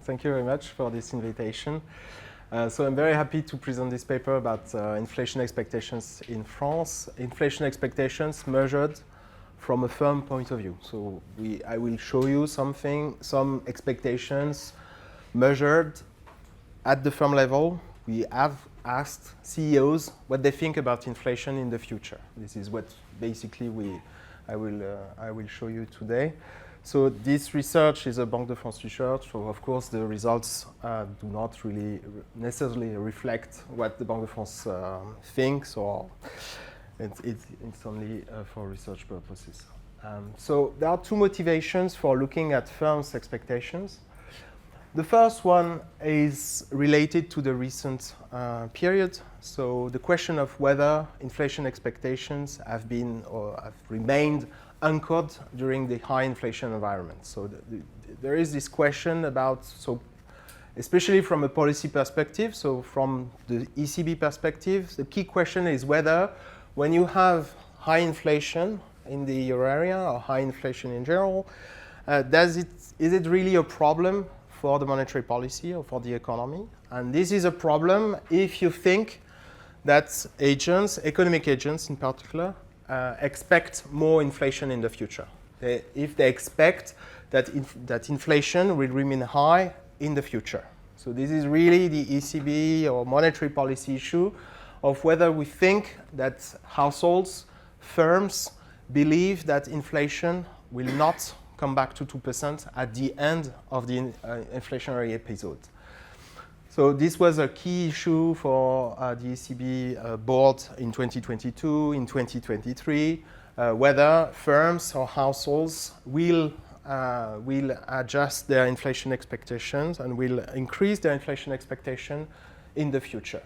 Thank you very much for this invitation. So I'm very happy to present this paper about inflation expectations in France. Inflation expectations measured from a firm point of view. So I will show you some expectations measured at the firm level. We have asked CEOs what they think about inflation in the future. This is what basically I will show you today. So this research is a Banque de France research, so of course the results do not really necessarily reflect what the Banque de France thinks, or it's only for research purposes. So there are two motivations for looking at firms' expectations. The first one is related to the recent period. So the question of whether inflation expectations have been or have remained anchored during the high inflation environment. So there is this question about, so especially from a policy perspective, so from the ECB perspective, the key question is whether when you have high inflation in the euro area or high inflation in general, is it really a problem for the monetary policy or for the economy? And this is a problem if you think that agents, economic agents in particular, expect more inflation in the future. If they expect that inflation will remain high in the future. So this is really the ECB or monetary policy issue of whether we think that households, firms believe that inflation will not come back to 2% at the end of the inflationary episode. So this was a key issue for the ECB board in 2022, in 2023, whether firms or households will adjust their inflation expectations and will increase their inflation expectation in the future.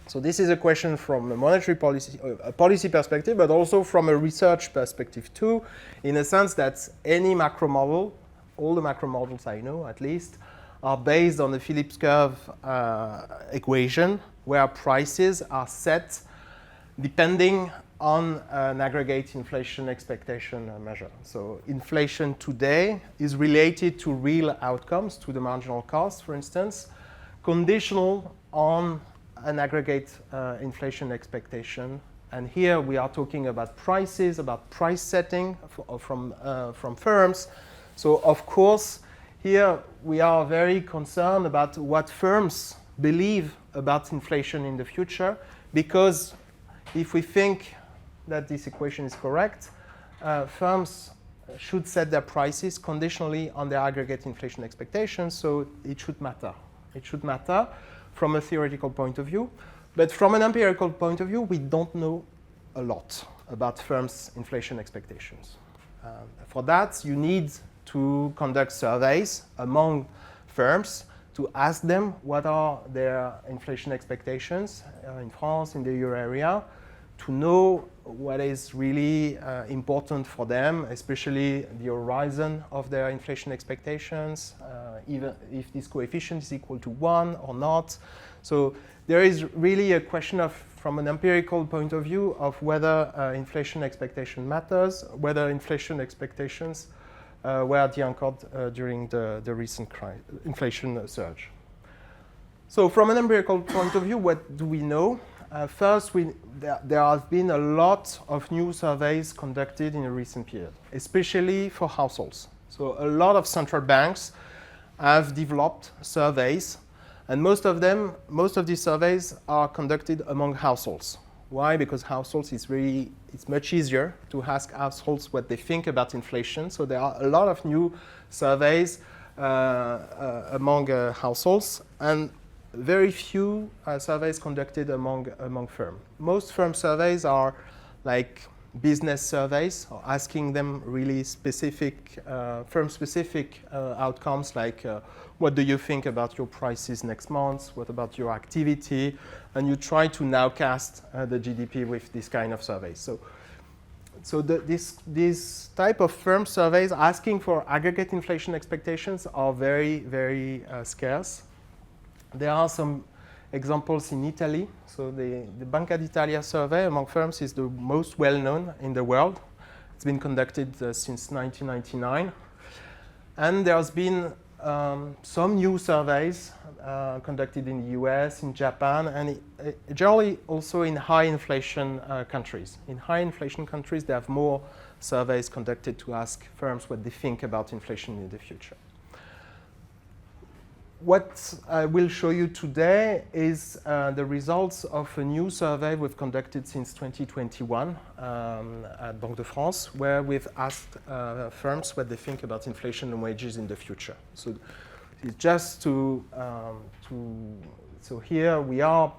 So this is a question from a monetary policy perspective, but also from a research perspective too, in a sense that any macro model, all the macro models I know at least, are based on the Phillips curve equation, where prices are set depending on an aggregate inflation expectation measure. So inflation today is related to real outcomes, to the marginal cost, for instance, conditional on an aggregate inflation expectation. And here we are talking about prices, about price setting from firms. So of course, here we are very concerned about what firms believe about inflation in the future, because if we think that this equation is correct, firms should set their prices conditionally on their aggregate inflation expectations, so it should matter. It should matter from a theoretical point of view, but from an empirical point of view, we don't know a lot about firms' inflation expectations. For that, you need to conduct surveys among firms to ask them what are their inflation expectations in France, in the euro area, to know what is really important for them, especially the horizon of their inflation expectations, even if this coefficient is equal to 1 or not. So there is really a question of, from an empirical point of view, of whether inflation expectation matters, whether inflation expectations were de-anchored during the recent inflation surge. So from an empirical point of view, what do we know? First, there have been a lot of new surveys conducted in a recent period, especially for households. So a lot of central banks have developed surveys, and most of these surveys are conducted among households. Why? Because households it's much easier to ask households what they think about inflation. So there are a lot of new surveys among households, and very few surveys conducted among firms. Most firm surveys are like business surveys, or asking them really specific, firm-specific outcomes, like what do you think about your prices next month? What about your activity? And you try to nowcast the GDP with this kind of surveys. So this type of firm surveys asking for aggregate inflation expectations are very, very scarce. There are some examples in Italy. So the Banque d'Italia survey among firms is the most well-known in the world. It's been conducted since 1999. And there's been some new surveys conducted in the US, in Japan, and generally also in high inflation countries. In high inflation countries, they have more surveys conducted to ask firms what they think about inflation in the future. What I will show you today is the results of a new survey we've conducted since 2021 at Banque de France, where we've asked firms what they think about inflation and wages in the future. So it's just so here we are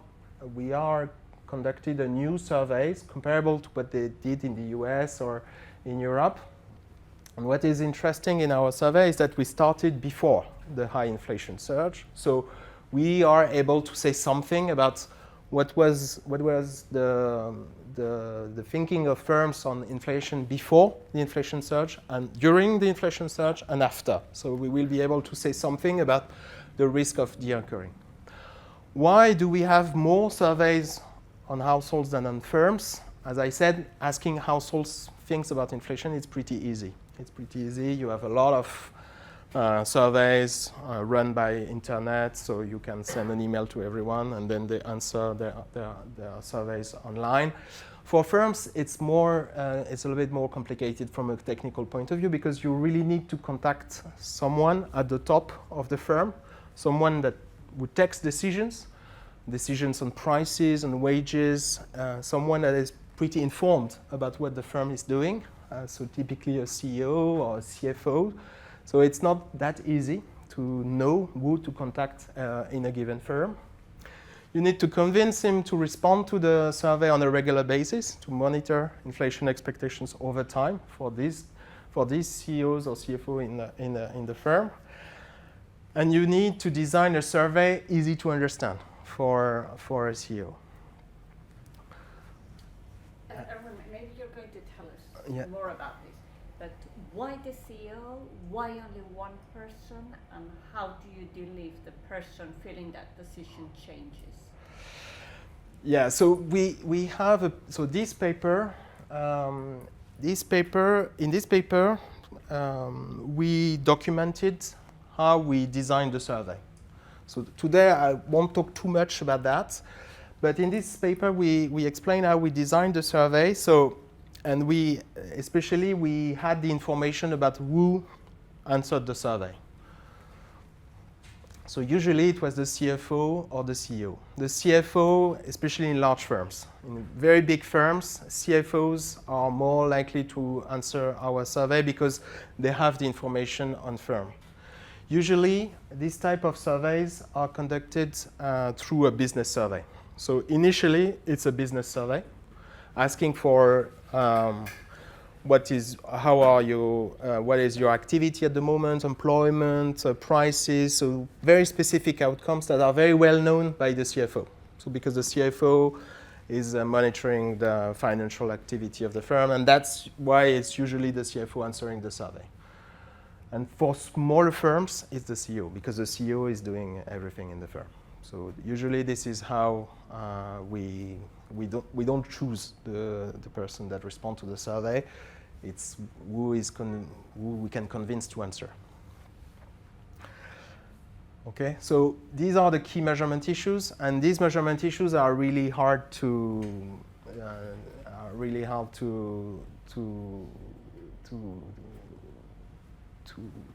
conducted a new surveys comparable to what they did in the US or in Europe. And what is interesting in our survey is that we started before the high inflation surge. So we are able to say something about what was the thinking of firms on inflation before the inflation surge and during the inflation surge and after. So we will be able to say something about the risk of de-anchoring. Why do we have more surveys on households than on firms? As I said, asking households things about inflation is pretty easy. It's pretty easy. You have a lot of surveys run by internet, so you can send an email to everyone and then they answer their surveys online. For firms, it's a little bit more complicated from a technical point of view because you really need to contact someone at the top of the firm, someone that would take decisions on prices and wages, someone that is pretty informed about what the firm is doing. So typically a CEO or a CFO. So it's not that easy to know who to contact in a given firm. You need to convince him to respond to the survey on a regular basis, to monitor inflation expectations over time for these CEOs or CFO in the firm. And you need to design a survey easy to understand for a CEO. Erwan, maybe you're going to tell us more about this. But why the CEO? Why only one person? And how do you deal with the person feeling that decision changes? Yeah. So we have this paper. In this paper, we documented how we designed the survey. So today I won't talk too much about that. But in this paper, we explain how we designed the survey. And we had the information about who answered the survey. So usually it was the CFO or the CEO. The CFO, especially in large firms. In very big firms, CFOs are more likely to answer our survey because they have the information on firm. Usually, these type of surveys are conducted through a business survey. So initially, it's a business survey, asking for what is your activity at the moment, employment, prices, so very specific outcomes that are very well known by the CFO. So because the CFO is monitoring the financial activity of the firm, and that's why it's usually the CFO answering the survey. And for smaller firms, it's the CEO, because the CEO is doing everything in the firm. So usually this is how we don't choose the person that responds to the survey. It's who we can convince to answer. Okay, so these are the key measurement issues, and these measurement issues are really hard to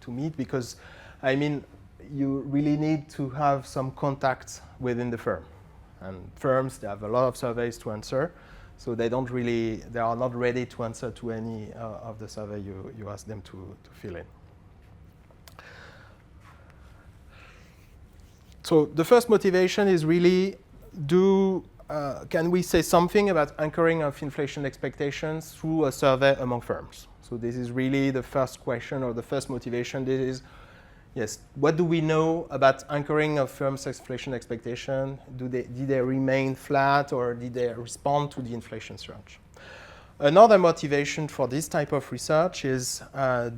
meet because, I mean, you really need to have some contact within the firm. And firms, they have a lot of surveys to answer, so they are not ready to answer to any of the survey you ask them to fill in. So the first motivation is really, can we say something about anchoring of inflation expectations through a survey among firms? So this is really the first question or the first motivation. This is, yes, what do we know about anchoring of firms' inflation expectation? Did they remain flat or did they respond to the inflation surge? Another motivation for this type of research is,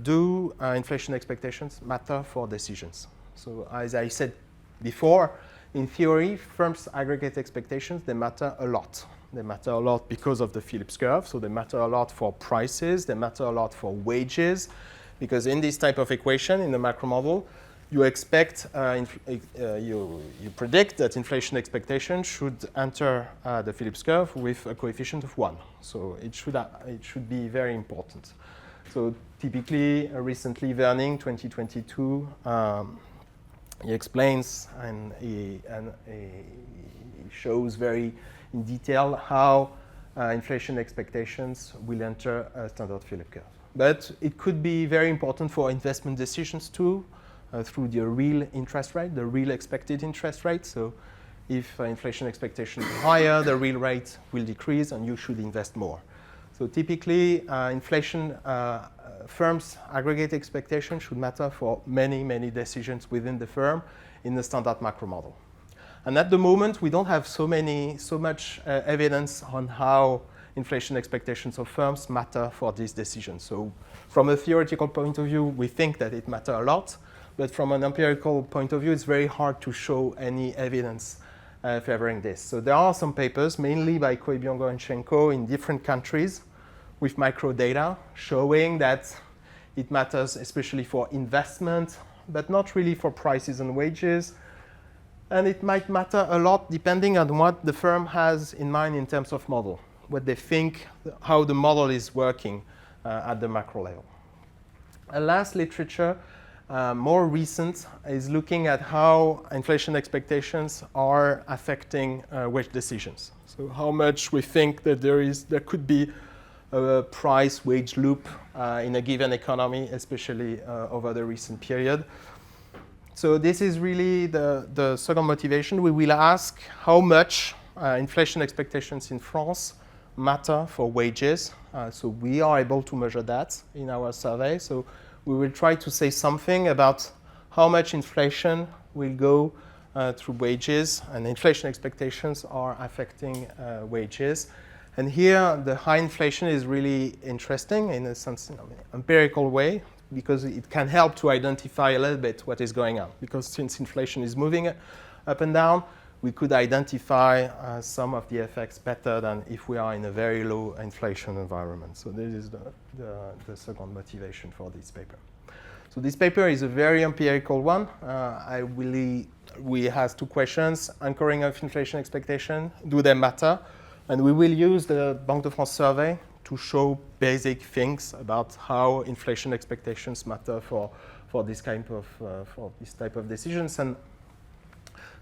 do inflation expectations matter for decisions? So as I said before, in theory, firms' aggregate expectations, they matter a lot. They matter a lot because of the Phillips curve, so they matter a lot for prices, they matter a lot for wages, because in this type of equation, in the macro model, you expect, you predict that inflation expectation should enter the Phillips curve with a coefficient of 1. So it should be very important. So typically, recently, Werning, 2022, he explains and he shows very in detail how inflation expectations will enter a standard Phillips curve. But it could be very important for investment decisions too, through the real interest rate, the real expected interest rate. So if inflation expectation is higher, the real rate will decrease and you should invest more. So typically, inflation firms' aggregate expectation should matter for many, many decisions within the firm in the standard macro model. And at the moment, we don't have so much evidence on how inflation expectations of firms matter for these decisions. So from a theoretical point of view, we think that it matters a lot. But from an empirical point of view, it's very hard to show any evidence favoring this. So there are some papers, mainly by Koibyongo and Shenko in different countries with microdata showing that it matters especially for investment, but not really for prices and wages. And it might matter a lot depending on what the firm has in mind in terms of model, what they think, how the model is working at the macro level. A last literature, more recent, is looking at how inflation expectations are affecting wage decisions. So how much we think that there could be a price-wage loop in a given economy, especially over the recent period. So this is really the second motivation. We will ask how much inflation expectations in France matter for wages. So we are able to measure that in our survey. So we will try to say something about how much inflation will go through wages, and inflation expectations are affecting wages. And here, the high inflation is really interesting in a sense, in an empirical way, because it can help to identify a little bit what is going on. Because since inflation is moving up and down, we could identify some of the effects better than if we are in a very low inflation environment. So this is the second motivation for this paper. So this paper is a very empirical one. We have two questions: anchoring of inflation expectation, do they matter? And we will use the Banque de France survey to show basic things about how inflation expectations matter for this type of decisions. And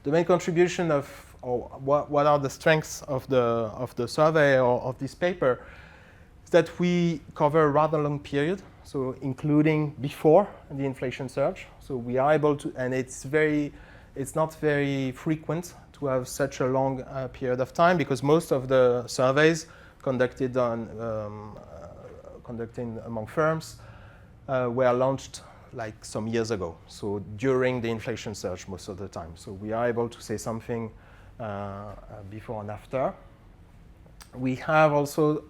the main contribution what are the strengths of the survey or of this paper is that we cover a rather long period, so including before the inflation surge. So we are able to, and it's not very frequent to have such a long period of time, because most of the surveys conducted among firms were launched like some years ago, so during the inflation surge most of the time. So we are able to say something before and after. We have also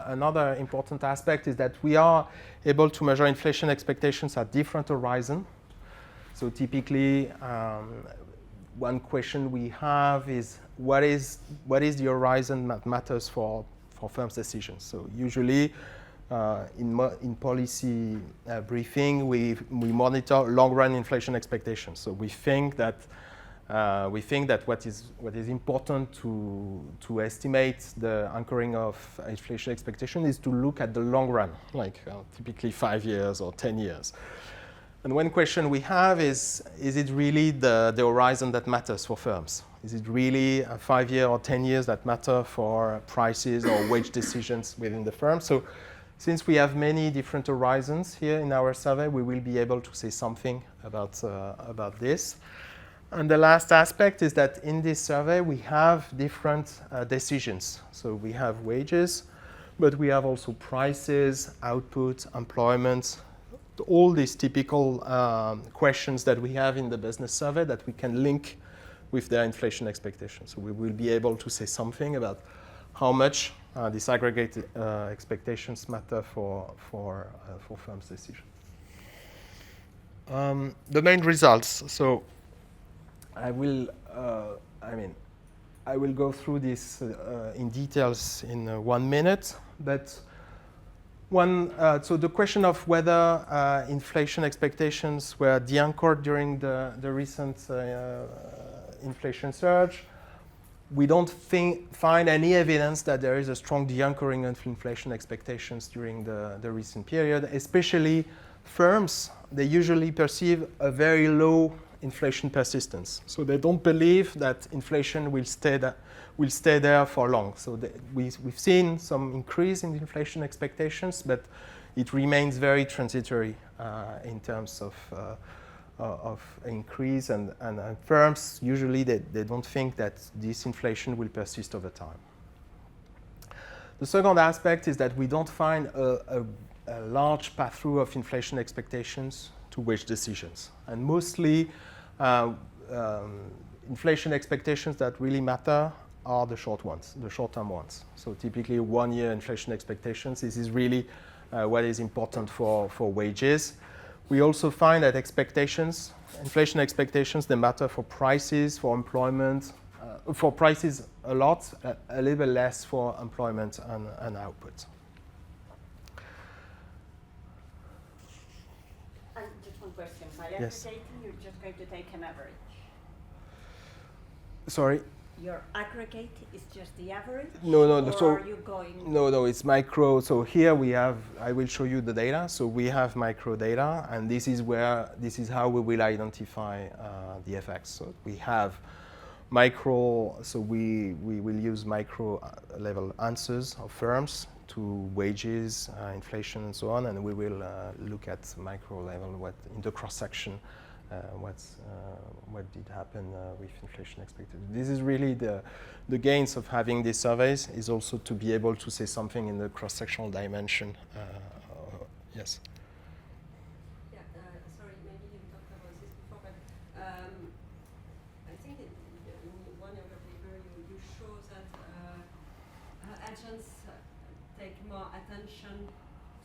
another important aspect is that we are able to measure inflation expectations at different horizons. So typically, one question we have is what is the horizon that matters for firms' decisions? So usually, in policy briefing, we monitor long-run inflation expectations. So we think that what is important to estimate the anchoring of inflation expectation is to look at the long run, like typically 5 years or 10 years. And one question we have is it really the horizon that matters for firms? Is it really a 5 year or 10 years that matter for prices or wage decisions within the firm? So since we have many different horizons here in our survey, we will be able to say something about this. And the last aspect is that in this survey, we have different decisions. So we have wages, but we have also prices, output, employment, all these typical questions that we have in the business survey that we can link with their inflation expectations. So we will be able to say something about how much these aggregate expectations matter for firms' decisions. The main results. So I will go through this in details in 1 minute, but So the question of whether inflation expectations were de-anchored during the recent inflation surge, we don't find any evidence that there is a strong de-anchoring of inflation expectations during the recent period. Especially firms, they usually perceive a very low inflation persistence. So they don't believe that inflation will stay there for long. So we've seen some increase in inflation expectations, but it remains very transitory in terms of increase, and firms usually they don't think that this inflation will persist over time. The second aspect is that we don't find a large pass-through of inflation expectations to wage decisions, and mostly inflation expectations that really matter are the short-term ones. So typically 1 year inflation expectations, this is really what is important for wages. We also find that inflation expectations, they matter for prices, for employment, for prices a lot, a little bit less for employment and output. And just one question. By Yes. aggregating, you're just going to take an average. Sorry? Your aggregate is just the average? No. Or So are you going? No, it's micro. So here I will show you the data. So we have micro data, and this is how we will identify the effects. So we have micro, so we will use micro level answers of firms to wages, inflation, and so on, and we will look at micro level, what in the cross section, what did happen with inflation expected. This is really the gains of having these surveys, is also to be able to say something in the cross-sectional dimension. Yes. Yeah, sorry, maybe you talked about this before, but I think in one of your paper you show that agents take more attention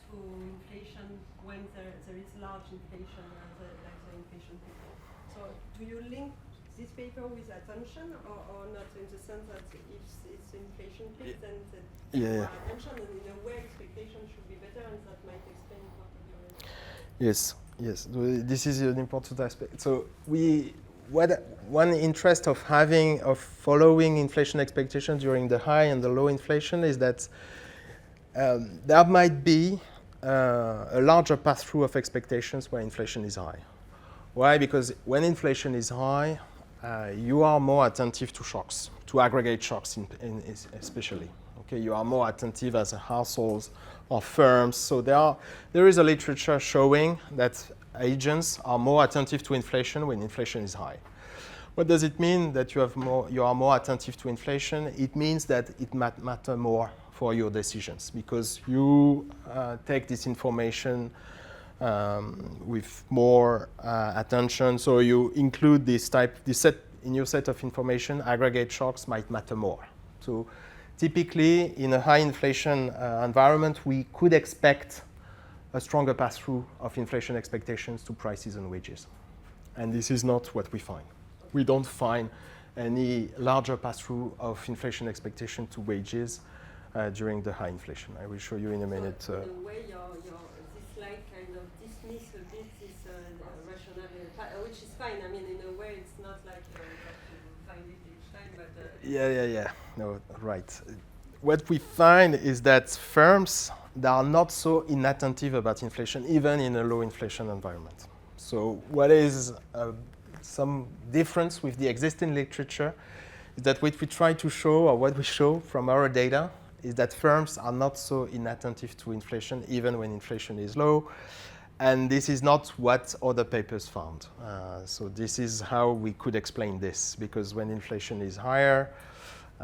to inflation when there is large inflation, like the inflation paper. So do you link this paper with attention or not, in the sense that if it's inflation peak, then more attention, and in a way expectation should be better, and that might explain part of your answer. Yes. This is an important aspect. So one interest of following inflation expectations during the high and the low inflation is that there might be a larger pass-through of expectations when inflation is high. Why? Because when inflation is high, you are more attentive to shocks, to aggregate shocks especially. Okay, you are more attentive as a households or firms. So there is a literature showing that agents are more attentive to inflation when inflation is high. What does it mean that you are more attentive to inflation? It means that it matter more for your decisions, because you take this information with more attention. So you include this set in your set of information. Aggregate shocks might matter more. So typically, in a high inflation environment, we could expect a stronger pass-through of inflation expectations to prices and wages. And this is not what we find. We don't find any larger pass-through of inflation expectation to wages during the high inflation. I will show you in a minute. So in a way, this slide kind of dismiss a bit this rationale, which is fine. I mean, in a way, it's not like you have to find it each time, but... Yeah. No, right. What we find is that firms, they are not so inattentive about inflation, even in a low inflation environment. So what is some difference with the existing literature is that what we try to show, or what we show from our data, is that firms are not so inattentive to inflation, even when inflation is low. And this is not what other papers found. So this is how we could explain this, because when inflation is higher,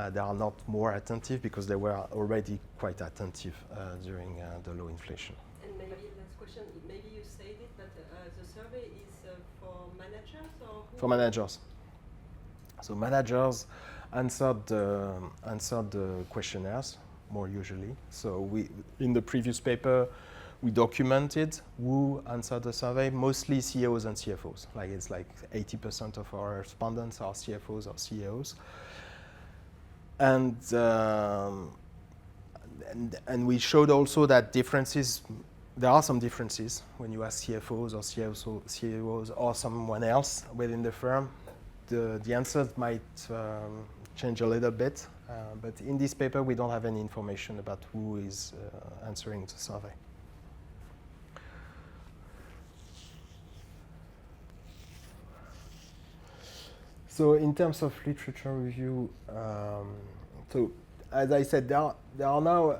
they are not more attentive, because they were already quite attentive during the low inflation. And maybe last question, maybe you said it, but the survey is for managers or who? For managers. So managers answered the questionnaires more usually. So in the previous paper, we documented who answered the survey, mostly CEOs and CFOs. It's like 80% of our respondents are CFOs or CEOs. And and we showed also that there are some differences when you ask CFOs or CEOs or someone else within the firm. The answers might change a little bit, but in this paper we don't have any information about who is answering the survey. So in terms of literature review, so as I said, there are now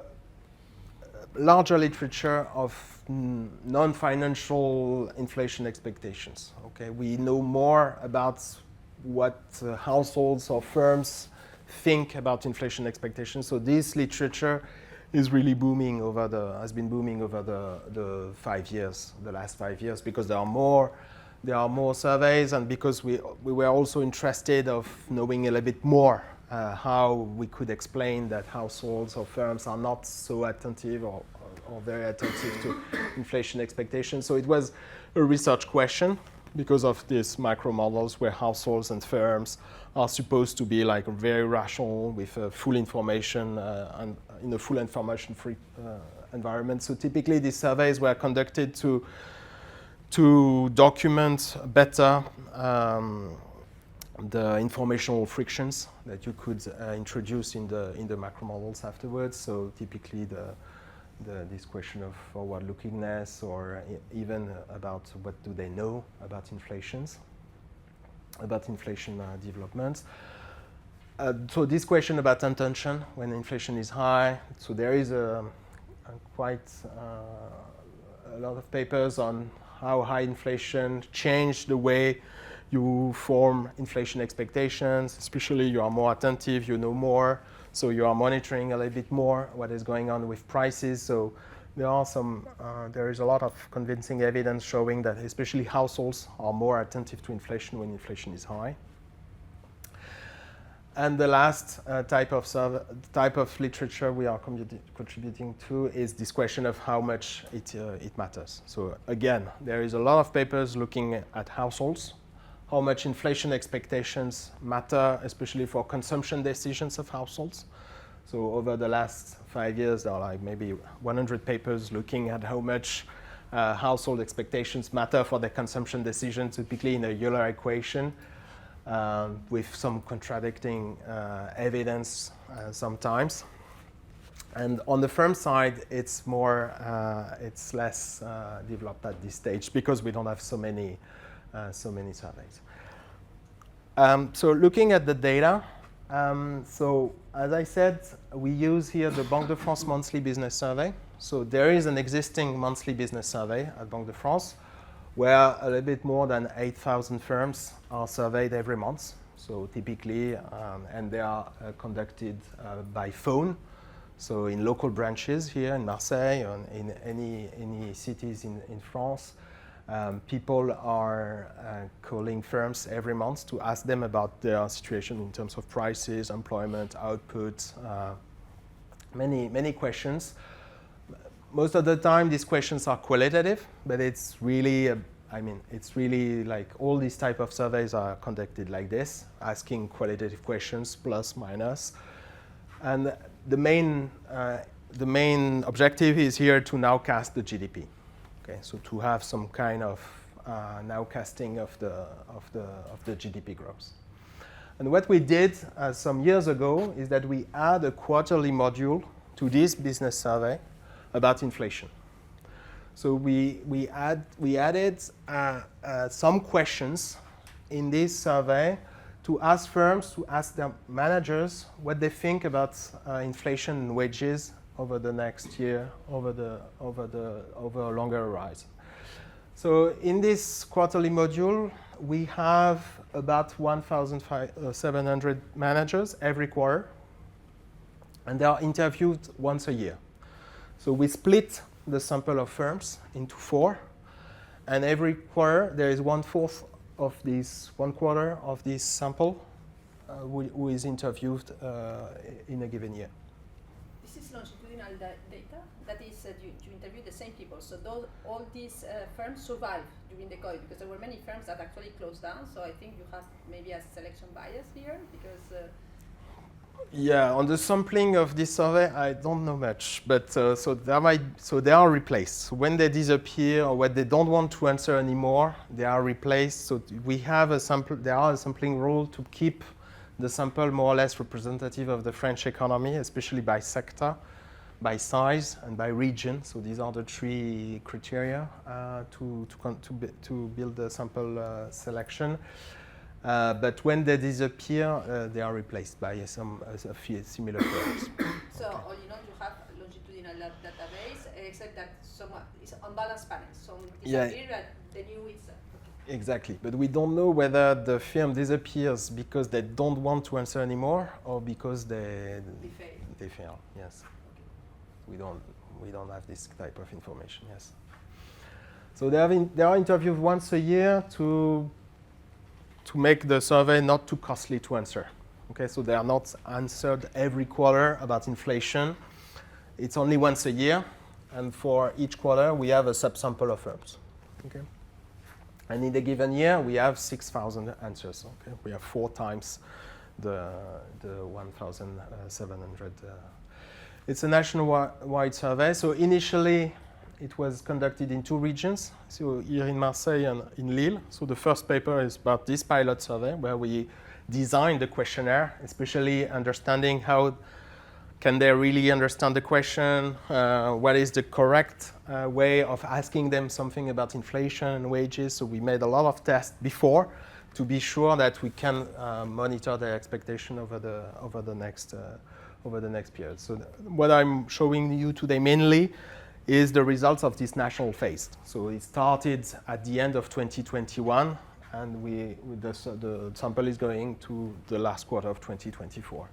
larger literature of non-financial inflation expectations. Okay, we know more about what households or firms think about inflation expectations. So this literature is really booming has been booming over the last 5 years, because there are more surveys, and because we were also interested of knowing a little bit more how we could explain that households or firms are not so attentive or very attentive to inflation expectations. So it was a research question, because of these micro models where households and firms are supposed to be like very rational with full information and in a full information-free environment. So typically these surveys were conducted to document better the informational frictions that you could introduce in the macro models afterwards. So typically this question of forward-lookingness, or even about what do they know about inflation developments. So this question about intention when inflation is high. So there is quite a lot of papers on how high inflation changed the way you form inflation expectations. Especially you are more attentive, you know more, so you are monitoring a little bit more what is going on with prices. So there is a lot of convincing evidence showing that especially households are more attentive to inflation when inflation is high. And the last type of literature we are contributing to is this question of how much it matters. So again, there is a lot of papers looking at households, how much inflation expectations matter, especially for consumption decisions of households. So over the last 5 years, there are like maybe 100 papers looking at how much household expectations matter for their consumption decisions, typically in a Euler equation, with some contradicting evidence sometimes. And on the firm side, it's less developed at this stage, because we don't have so many surveys. So looking at the data, so as I said, we use here the Banque de France monthly business survey. So there is an existing monthly business survey at Banque de France, where a little bit more than 8,000 firms are surveyed every month. So typically, and they are conducted by phone. So in local branches here in Marseille, or in any cities in France, people are calling firms every month to ask them about their situation in terms of prices, employment, output, many questions. Most of the time, these questions are qualitative, but it's really like all these type of surveys are conducted like this, asking qualitative questions, plus, minus. And the main objective is here to nowcast the GDP. Okay, so to have some kind of nowcasting of the GDP growth. And what we did some years ago is that we add a quarterly module to this business survey about inflation. So we added some questions in this survey to ask firms, to ask their managers what they think about inflation and wages over the next year, over a longer horizon. So in this quarterly module, we have about 1,700 managers every quarter, and they are interviewed once a year. So we split the sample of firms into 4, and every quarter there is 1/4 of this, 1/4 of this sample who is interviewed in a given year. This is longitudinal data. That is, you interview the same people. So all these firms survived during the COVID, because there were many firms that actually closed down. So I think you have maybe a selection bias here, because Yeah, on the sampling of this survey, I don't know much, but they are replaced. So when they disappear or when they don't want to answer anymore, they are replaced. So we have a sample. There are a sampling rule to keep the sample more or less representative of the French economy, especially by sector, by size, and by region. So these are the three criteria to build the sample selection. But when they disappear, they are replaced by a few similar firms. So all in all, you have a longitudinal database, except that it's unbalanced panels. Some disappear, but the new is. Exactly, but we don't know whether the firm disappears because they don't want to answer anymore or because they fail. Yes, okay. We don't have this type of information. Yes. So they are interviewed once a year to make the survey not too costly to answer. Okay, so they are not answered every quarter about inflation. It's only once a year, and for each quarter we have a subsample of firms. Okay. And in a given year, we have 6,000 answers. Okay? We have 4 times the 1,700. It's a nationwide survey. So initially, it was conducted in 2 regions. So here in Marseille and in Lille. So the first paper is about this pilot survey, where we designed the questionnaire, especially understanding how can they really understand the question, what is the correct way of asking them something about inflation and wages. So we made a lot of tests before to be sure that we can monitor their expectation over the next period. So what I'm showing you today mainly is the results of this national phase. So it started at the end of 2021, and the sample is going to the last quarter of 2024.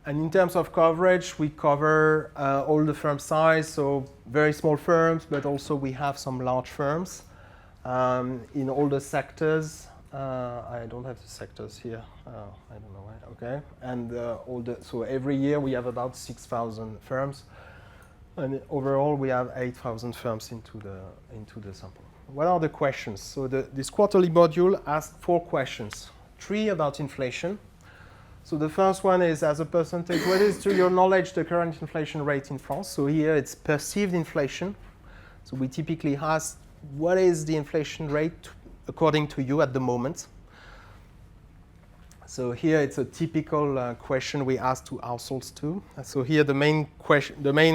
And in terms of coverage, we cover all the firm size, so very small firms, but also we have some large firms in all the sectors. I don't have the sectors here. I don't know why. Okay, and so every year we have about 6,000 firms, and overall we have 8,000 firms into the sample. What are the questions? So this quarterly module asked 4 questions. 3 about inflation. So the first one is, as a percentage, what is, to your knowledge, the current inflation rate in France? So here it's perceived inflation. So we typically ask, what is the inflation rate according to you at the moment? So here it's a typical question we ask to households too. So here the main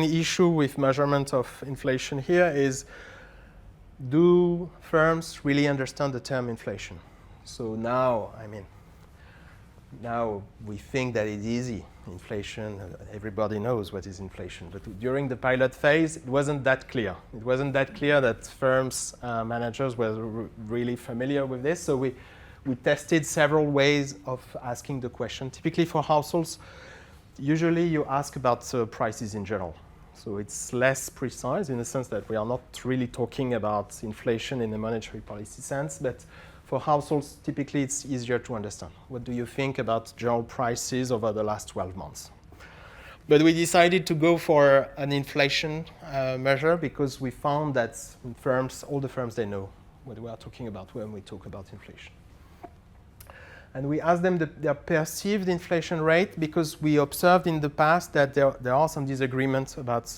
issue with measurement of inflation here is, do firms really understand the term inflation? So now we think that it's easy. Inflation, everybody knows what is inflation. But during the pilot phase, it wasn't that clear. It wasn't that clear that firms, managers were really familiar with this. So we tested several ways of asking the question. Typically for households, usually you ask about prices in general. So it's less precise in the sense that we are not really talking about inflation in a monetary policy sense, but for households, typically it's easier to understand. What do you think about general prices over the last 12 months? But we decided to go for an inflation measure because we found that all the firms, they know what we are talking about when we talk about inflation. And we asked them their perceived inflation rate because we observed in the past that there are some disagreements about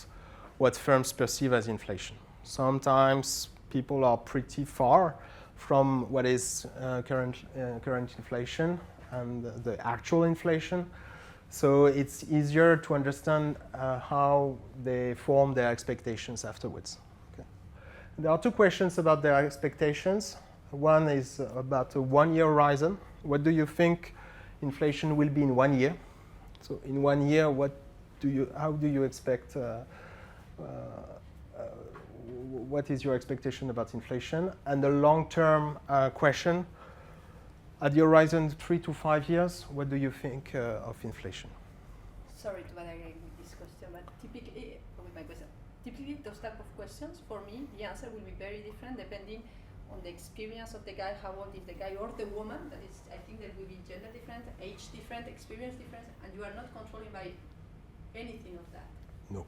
what firms perceive as inflation. Sometimes people are pretty far from what is current inflation and the actual inflation. So it's easier to understand how they form their expectations afterwards. Okay. There are 2 questions about their expectations. One is about a 1-year horizon. What do you think inflation will be in 1 year? So in 1 year, how do you expect, what is your expectation about inflation? And the long-term question, at the horizon 3 to 5 years, what do you think of inflation? Sorry to bother again with this question, but typically those type of questions, for me, the answer will be very different depending on the experience of the guy, how old is the guy or the woman. That is, I think there will be gender different, age different, experience different, and you are not controlling by anything of that. No.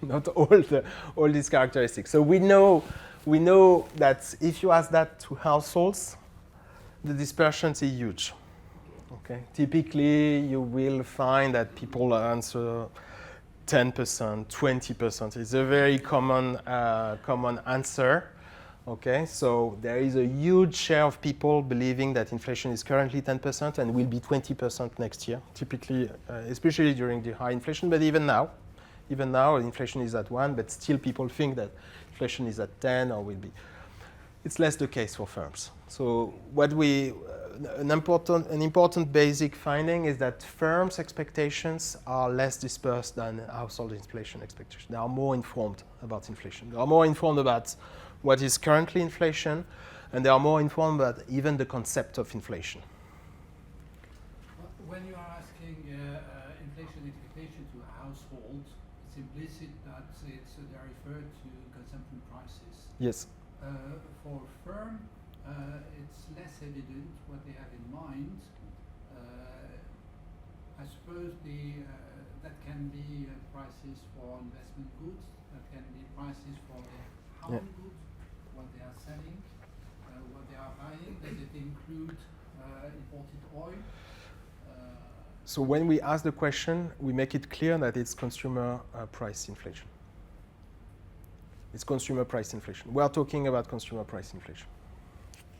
Not all these characteristics. So we know that if you ask that to households, the dispersion is huge. Okay. Typically, you will find that people answer 10%, 20%. It's a very common answer. Okay, so there is a huge share of people believing that inflation is currently 10% and will be 20% next year, typically, especially during the high inflation, but even now inflation is at 1, but still people think that inflation is at 10 or will be. It's less the case for firms. So an important basic finding is that firms' expectations are less dispersed than household inflation expectations. They are more informed about inflation. They are more informed about what is currently inflation, and they are more informed about even the concept of inflation. When you are asking inflation expectation to a household, it's implicit that they refer to consumption prices. Yes. For a firm, it's less evident what they have in mind. I suppose that can be prices for investment goods, that can be prices for household goods, what they are selling, what they are buying. Does it include imported oil? So when we ask the question, we make it clear that it's consumer price inflation. It's consumer price inflation. We are talking about consumer price inflation.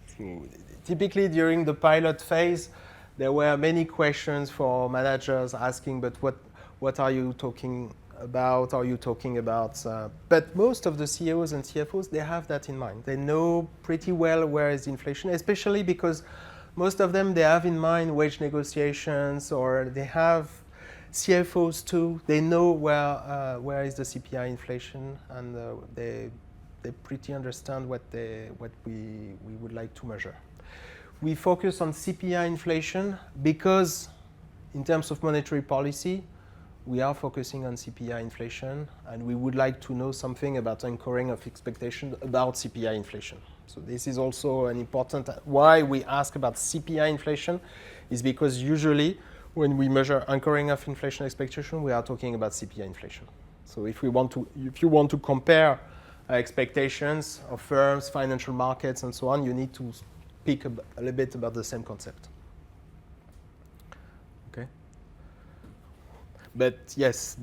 So typically during the pilot phase, there were many questions for managers asking, but what are you talking about? Are you talking about? But most of the CEOs and CFOs, they have that in mind. They know pretty well where is inflation, especially because most of them, they have in mind wage negotiations, or they have CFOs too. They know where is the CPI inflation, and they pretty understand what we would like to measure. We focus on CPI inflation because, in terms of monetary policy, we are focusing on CPI inflation, and we would like to know something about anchoring of expectation about CPI inflation. So this is also an important, why we ask about CPI inflation is because usually when we measure anchoring of inflation expectation, we are talking about CPI inflation. So if you want to compare expectations of firms, financial markets, and so on, you need to speak a little bit about the same concept. Okay. But yes,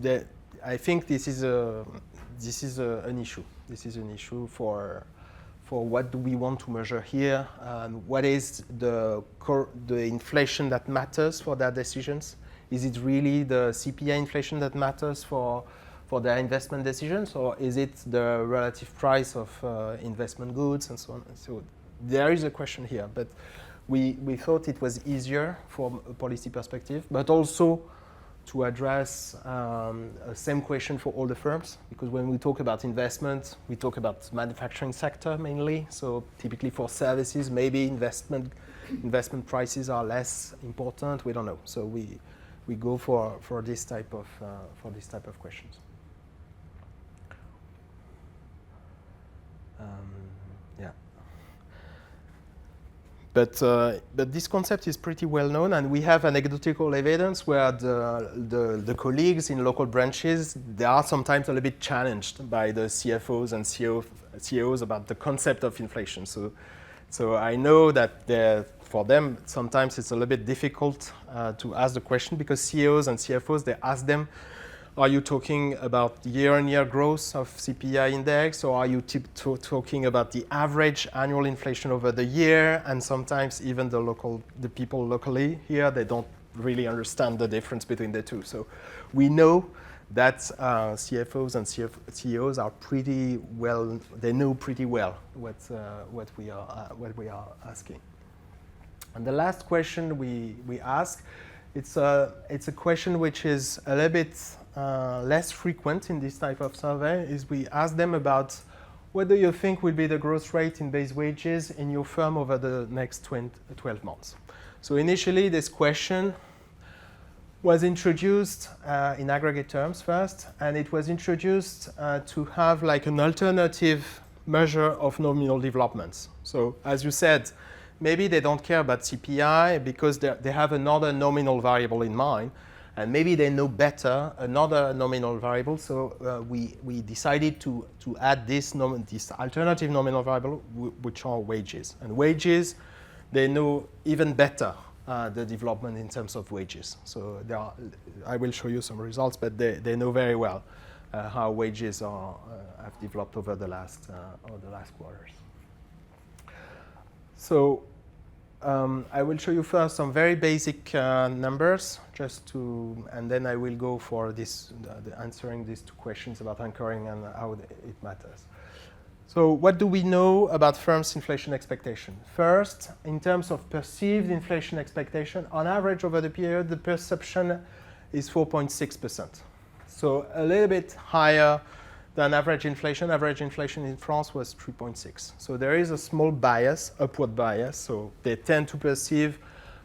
I think this is an issue. This is an issue for what do we want to measure here, and what is the inflation that matters for their decisions? Is it really the CPI inflation that matters for their investment decisions, or is it the relative price of investment goods and so on? So there is a question here, but we thought it was easier from a policy perspective, but also to address the same question for all the firms, because when we talk about investment, we talk about manufacturing sector mainly. So typically for services, maybe investment prices are less important. We don't know. So we go for this type of questions. Yeah. But this concept is pretty well known, and we have anecdotal evidence where the colleagues in local branches, they are sometimes a little bit challenged by the CFOs and CEOs about the concept of inflation. So I know that for them, sometimes it's a little bit difficult to ask the question, because CEOs and CFOs, they ask them, are you talking about year-on-year growth of CPI index, or are you talking about the average annual inflation over the year? And sometimes even the people locally here, they don't really understand the difference between the two. So we know that CFOs and CEOs are pretty well, they know pretty well what we are asking. And the last question we ask, it's a question which is a little bit less frequent in this type of survey, is we ask them about what do you think will be the growth rate in base wages in your firm over the next 12 months. So initially this question was introduced in aggregate terms first, and it was introduced to have like an alternative measure of nominal developments. So as you said, maybe they don't care about CPI because they have another nominal variable in mind, and maybe they know better another nominal variable. So we decided to add this alternative nominal variable, which are wages. And wages, they know even better the development in terms of wages. So I will show you some results, but they know very well how wages have developed over the last quarters. So I will show you first some very basic numbers, and then I will go for answering these two questions about anchoring and how it matters. So what do we know about firms' inflation expectation? First, in terms of perceived inflation expectation, on average over the period, the perception is 4.6%. So a little bit higher than average inflation. Average inflation in France was 3.6. So there is a small bias, upward bias. So they tend to perceive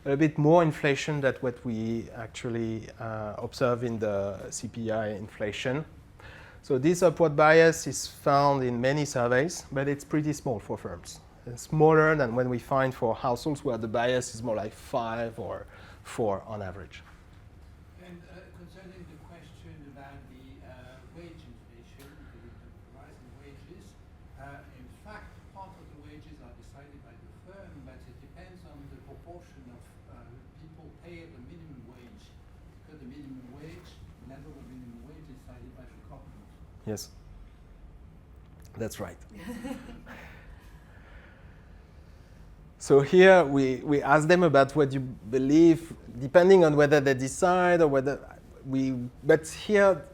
a bit more inflation than what we actually observe in the CPI inflation. So this upward bias is found in many surveys, but it's pretty small for firms. It's smaller than when we find for households where the bias is more like 5 or 4 on average. And concerning the question about the wage inflation, the rise in wages, in fact, part of the wages are decided by the firm, but it depends on the proportion of people pay the minimum wage, because the minimum wage, level of minimum wage is decided by the government. Yes, that's right. So here we ask them about what you believe, depending on whether they decide or whether but here,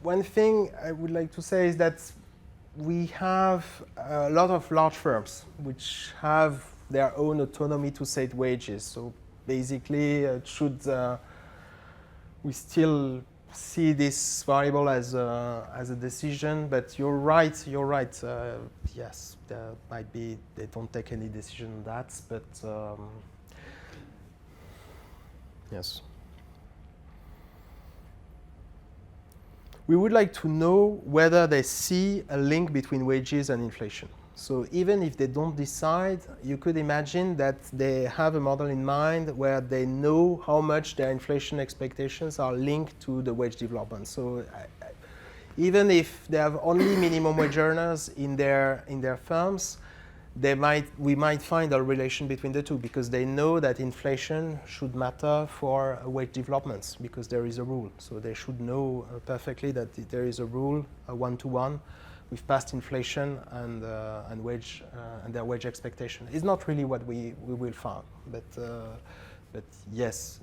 one thing I would like to say is that we have a lot of large firms which have their own autonomy to set wages. So basically, we still see this variable as a decision, but you're right. Yes, there might be they don't take any decision on that, but yes. We would like to know whether they see a link between wages and inflation. So even if they don't decide, you could imagine that they have a model in mind where they know how much their inflation expectations are linked to the wage development. So even if they have only minimum wage earners in their firms, we might find a relation between the two because they know that inflation should matter for wage developments because there is a rule. So they should know perfectly that there is a rule, a one-to-one, with past inflation and wage and their wage expectation. It's not really what we will find, but yes.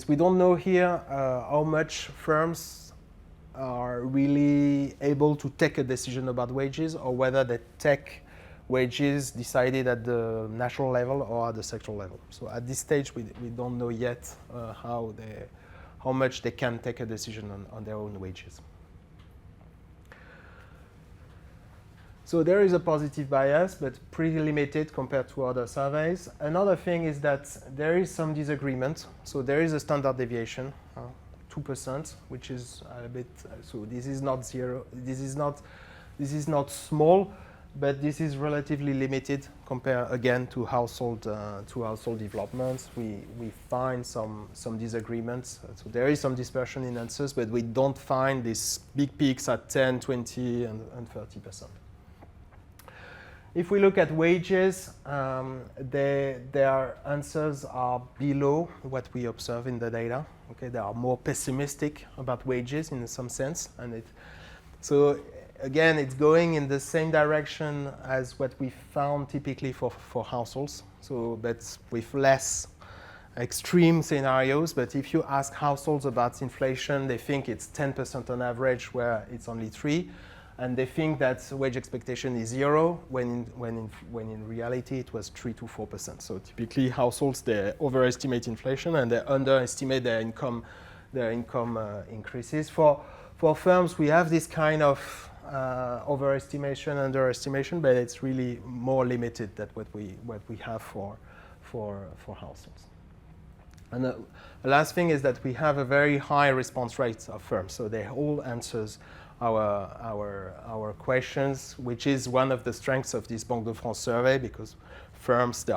We don't know here how much firms are really able to take a decision about wages or whether they take wages decided at the national level or at the sectoral level. So at this stage, we don't know yet how much they can take a decision on their own wages. So there is a positive bias, but pretty limited compared to other surveys. Another thing is that there is some disagreement. So there is a standard deviation, 2%, which is a bit. So this is not zero. This is not small, but this is relatively limited compared again to household developments. We find some disagreements. So there is some dispersion in answers, but we don't find these big peaks at 10, 20, and 30%. If we look at wages, their answers are below what we observe in the data. Okay, they are more pessimistic about wages in some sense, so again, it's going in the same direction as what we found typically for households. So, but with less extreme scenarios. But if you ask households about inflation, they think it's 10% on average, where it's only 3%. And they think that wage expectation is 0, when in reality it was 3 to 4%. So typically households, they overestimate inflation and they underestimate their income increases. For firms, we have this kind of overestimation, underestimation, but it's really more limited than what we have for households. And the last thing is that we have a very high response rate of firms, so they all answers our questions, which is one of the strengths of this Banque de France survey, because firms they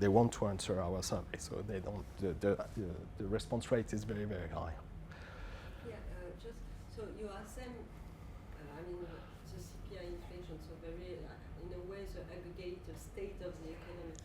want to answer our survey, so they don't. The response rate is very, very high. Yeah, just so you ask them. I mean, the CPI inflation, so very in a way the aggregate state of the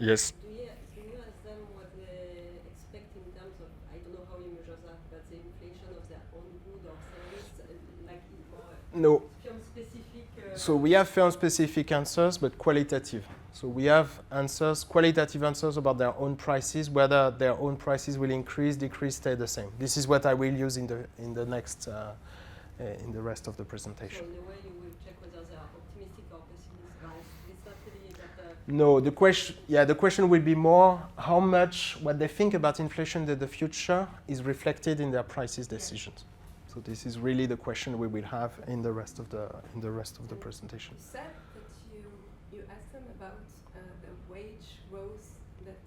Yes. Do you ask them what they expect in terms of, I don't know how you measure that, but the inflation of their own good or service, like more No. firm-specific? So we have firm-specific answers, but qualitative. So we have answers, qualitative answers about their own prices, whether their own prices will increase, decrease, stay the same. This is what I will use in the next, in the rest of the presentation. So in a way you will check whether they are optimistic or pessimistic, right? It's not really that... No, the question will be more how much what they think about inflation in the future is reflected in their prices decisions. So this is really the question we will have in the rest of the presentation. You said that you asked them about the wage growth, that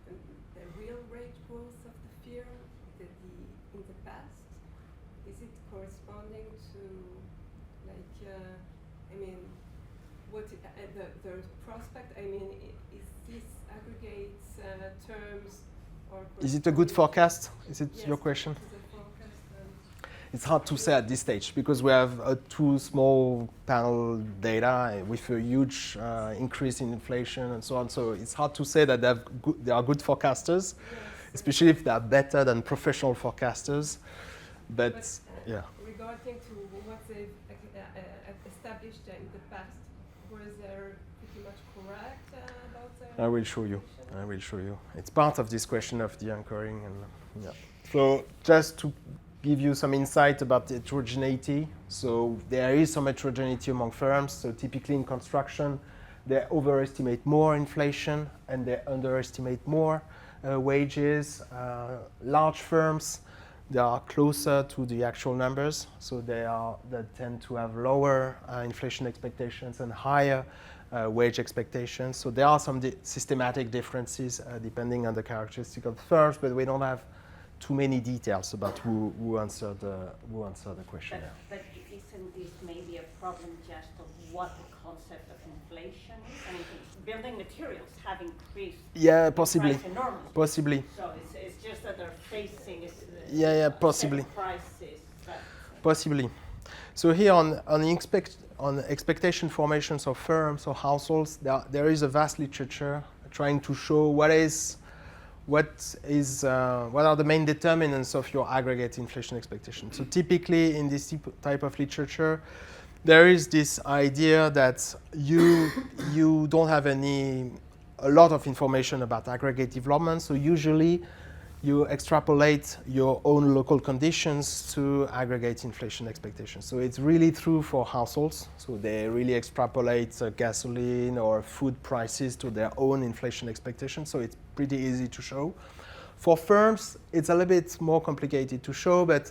is the real wage growth of the firm in the past. Is it corresponding to, like, I mean, what the prospect? I mean, is this aggregate terms or? Is it a good forecast? Is it yes, your question? is a forecast, It's hard to say at this stage because we have too small panel data with a huge increase in inflation and so on. So it's hard to say that they are good forecasters, yes. especially if they are better than professional forecasters. But yeah. Regarding to what they've established in the past, was there pretty much correct about their? I will show you. I will show you. It's part of this question of the anchoring and yeah. So just to give you some insight about the heterogeneity. So there is some heterogeneity among firms. So typically in construction, they overestimate more inflation and they underestimate more wages. Large firms, they are closer to the actual numbers. So they tend to have lower inflation expectations and higher wage expectations. So there are some systematic differences depending on the characteristic of the firms, but we don't have too many details about who answered the question. But isn't this maybe a problem just of what the concept of inflation is? I mean, building materials have increased. Yeah, possibly. Price enormously. Possibly. So it's just that they're facing Possibly. prices. Possibly. So here on expectation formations of firms or households, there is a vast literature trying to show what are the main determinants of your aggregate inflation expectation. So typically in this type of literature, there is this idea that you don't have a lot of information about aggregate development. So usually you extrapolate your own local conditions to aggregate inflation expectations. So it's really true for households. So they really extrapolate gasoline or food prices to their own inflation expectations. So it's pretty easy to show. For firms, it's a little bit more complicated to show, but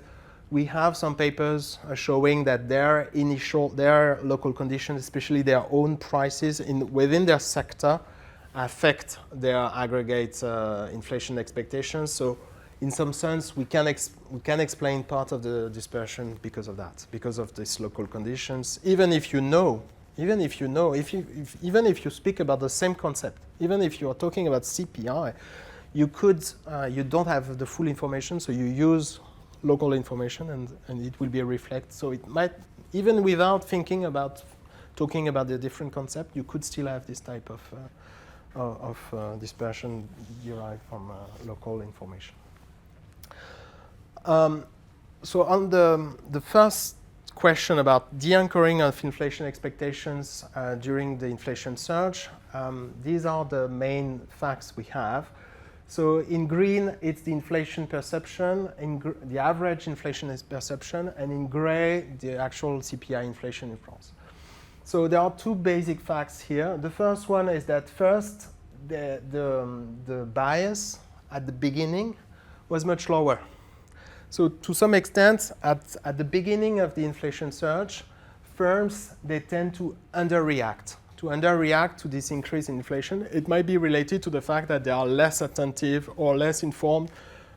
we have some papers showing that their local conditions, especially their own prices within their sector, affect their aggregate inflation expectations. So in some sense, we can explain part of the dispersion because of that, because of these local conditions. Even if you speak about the same concept, even if you are talking about CPI, you don't have the full information, so you use local information and it will be a reflect. So it might, even without talking about the different concept, you could still have this type of dispersion derived from local information. So on the first question about de-anchoring of inflation expectations during the inflation surge, these are the main facts we have. So in green, it's the inflation perception, the average inflation is perception, and in gray, the actual CPI inflation in France. So there are two basic facts here. The first one is that first, the bias at the beginning was much lower. So to some extent, at the beginning of the inflation surge, firms, they tend to underreact to this increase in inflation. It might be related to the fact that they are less attentive or less informed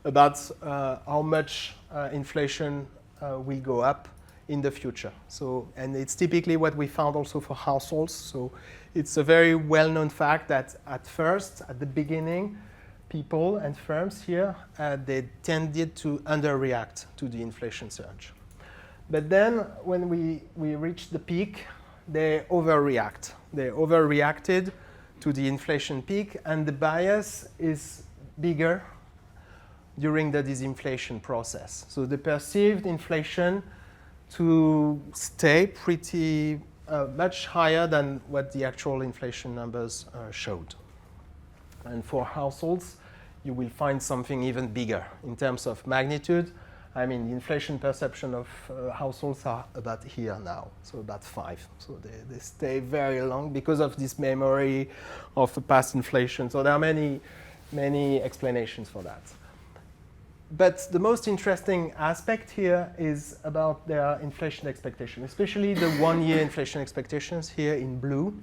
about how much inflation will go up in the future. So, and it's typically what we found also for households. So it's a very well-known fact that at the beginning, people and firms here, they tended to underreact to the inflation surge. But then when we reached the peak, they overreacted to the inflation peak, and the bias is bigger during the disinflation process. So the perceived inflation to stay pretty much higher than what the actual inflation numbers showed. And for households, you will find something even bigger in terms of magnitude. I mean, the inflation perception of households are about here now, so about 5. So they stay very long because of this memory of past inflation. So there are many explanations for that. But the most interesting aspect here is about their inflation expectation, especially the one-year inflation expectations here in blue.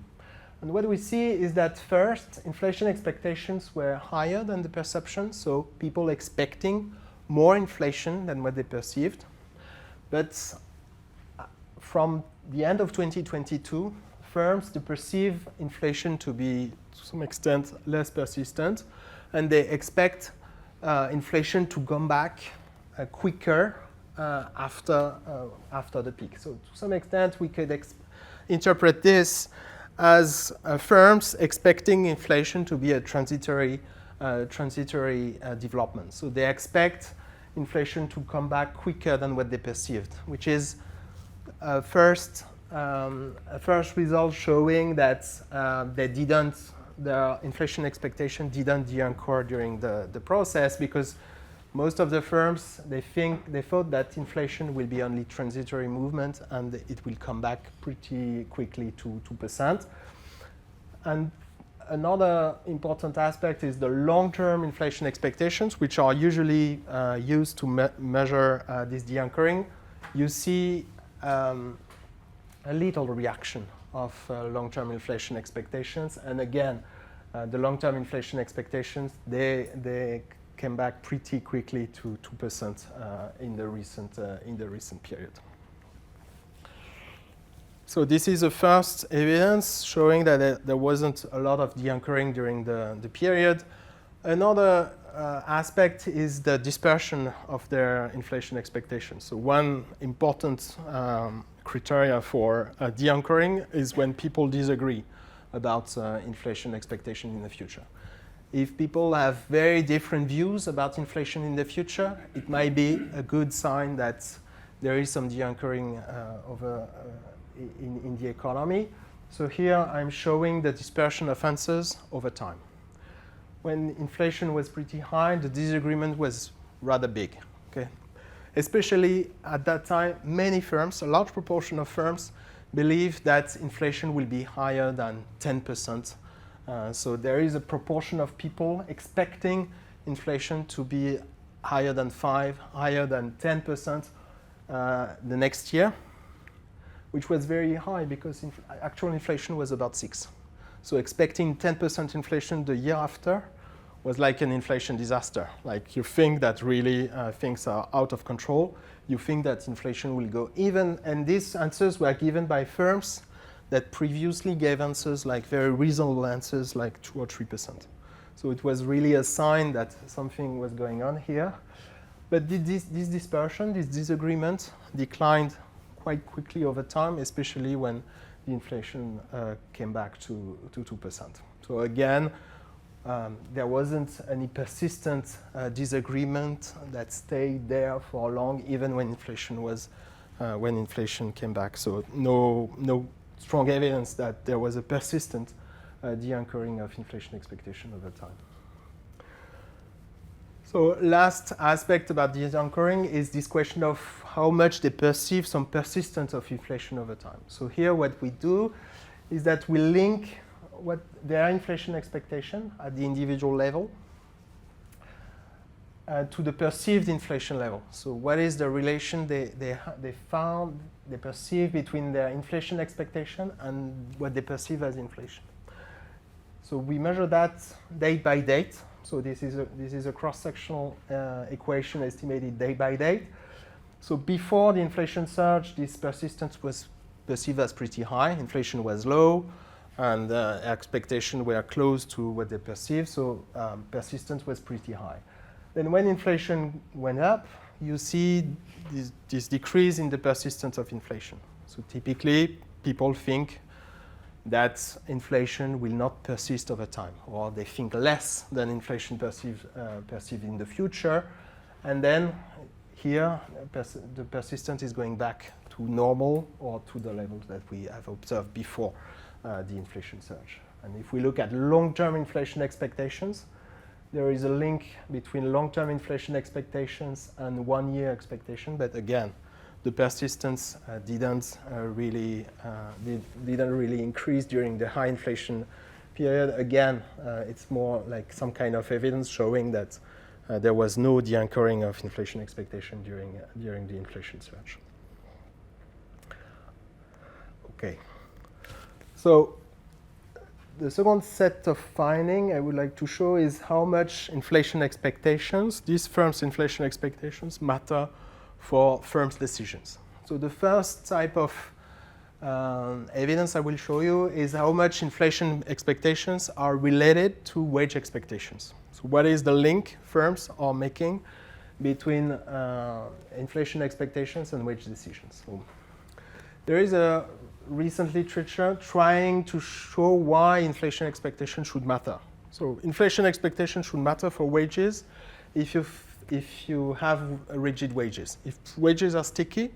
And what we see is that first, inflation expectations were higher than the perception, so people expecting more inflation than what they perceived. But from the end of 2022, firms to perceive inflation to be, to some extent, less persistent, and they expect inflation to come back quicker after the peak. So to some extent, we could interpret this as firms expecting inflation to be a transitory development. So they expect inflation to come back quicker than what they perceived, which is a first result showing that their inflation expectation didn't de-anchor during the process, because most of the firms, they thought that inflation will be only transitory movement and it will come back pretty quickly to 2%. And another important aspect is the long-term inflation expectations, which are usually used to measure this de-anchoring. You see a little reaction of long-term inflation expectations. And again, the long-term inflation expectations, they came back pretty quickly to 2% in the recent period. So this is the first evidence showing that there wasn't a lot of de-anchoring during the period. Another aspect is the dispersion of their inflation expectations. So one important criteria for de-anchoring is when people disagree about inflation expectation in the future. If people have very different views about inflation in the future, it might be a good sign that there is some de-anchoring in the economy. So here I'm showing the dispersion of answers over time. When inflation was pretty high, the disagreement was rather big. Okay? Especially at that time, many firms, a large proportion of firms, believe that inflation will be higher than 10%. So there is a proportion of people expecting inflation to be higher than 5%, higher than 10% the next year, which was very high because actual inflation was about 6%. So expecting 10% inflation the year after was like an inflation disaster. Like you think that really things are out of control. You think that inflation will go even, and these answers were given by firms that previously gave answers like very reasonable answers like 2 or 3%. So it was really a sign that something was going on here. But this dispersion, this disagreement declined quite quickly over time, especially when the inflation came back to 2%. So again, there wasn't any persistent disagreement that stayed there for long, even when inflation came back. So no strong evidence that there was a persistent de-anchoring of inflation expectation over time. So last aspect about de-anchoring is this question of how much they perceive some persistence of inflation over time. So here what we do is that we link what their inflation expectation at the individual level to the perceived inflation level. So what is the relation they perceive between their inflation expectation and what they perceive as inflation. So we measure that date by date. So this is a cross-sectional equation estimated date by date. So before the inflation surge, this persistence was perceived as pretty high. Inflation was low, and expectations were close to what they perceived. So persistence was pretty high. Then when inflation went up, you see this decrease in the persistence of inflation. So typically, people think that inflation will not persist over time, or they think less than inflation perceived in the future. And then here, the persistence is going back to normal or to the levels that we have observed before the inflation surge. And if we look at long-term inflation expectations, there is a link between long-term inflation expectations and one-year expectation, but again, the persistence didn't really increase during the high inflation period. Again, it's more like some kind of evidence showing that there was no de-anchoring of inflation expectation during the inflation surge. Okay. So the second set of findings I would like to show is how much inflation expectations, these firms' inflation expectations, matter for firms' decisions. So the first type of evidence I will show you is how much inflation expectations are related to wage expectations. So what is the link firms are making between inflation expectations and wage decisions? So there is a recent literature trying to show why inflation expectations should matter. So inflation expectations should matter for wages if you have rigid wages. If wages are sticky,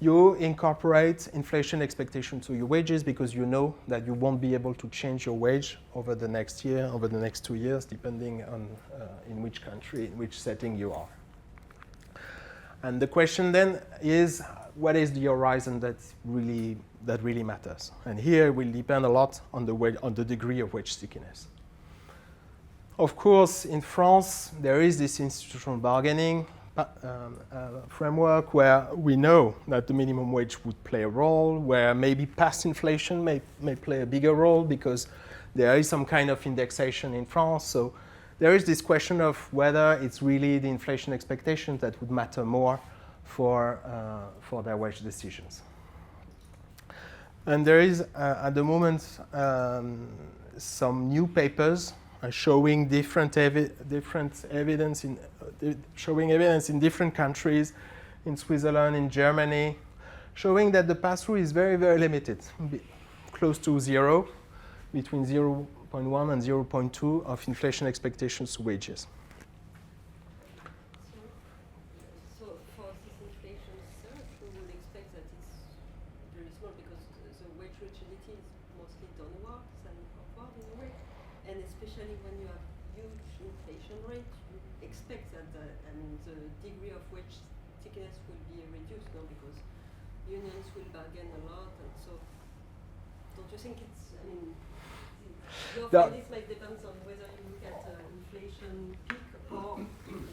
you incorporate inflation expectations to your wages because you know that you won't be able to change your wage over the next year, over the next 2 years, depending on in which country, in which setting you are. And the question then is, what is the horizon that really matters? And here it will depend a lot on the degree of wage stickiness. Of course, in France, there is this institutional bargaining framework where we know that the minimum wage would play a role, where maybe past inflation may play a bigger role because there is some kind of indexation in France. So there is this question of whether it's really the inflation expectations that would matter more for their wage decisions. And there is, at the moment, some new papers showing different evidence showing evidence in different countries, in Switzerland, in Germany, showing that the pass-through is very, very limited, close to zero, between 0.1 and 0.2 of inflation expectations to wages. So for this inflation surge, we would expect that it's very small because the wage rigidity is mostly downward than upward in a way. And especially when you have huge inflation rate, you expect that the degree of wage stickiness will be reduced, no? Because unions will bargain a lot, and so don't you think it's? I mean, your findings might depend on whether you look at inflation peak or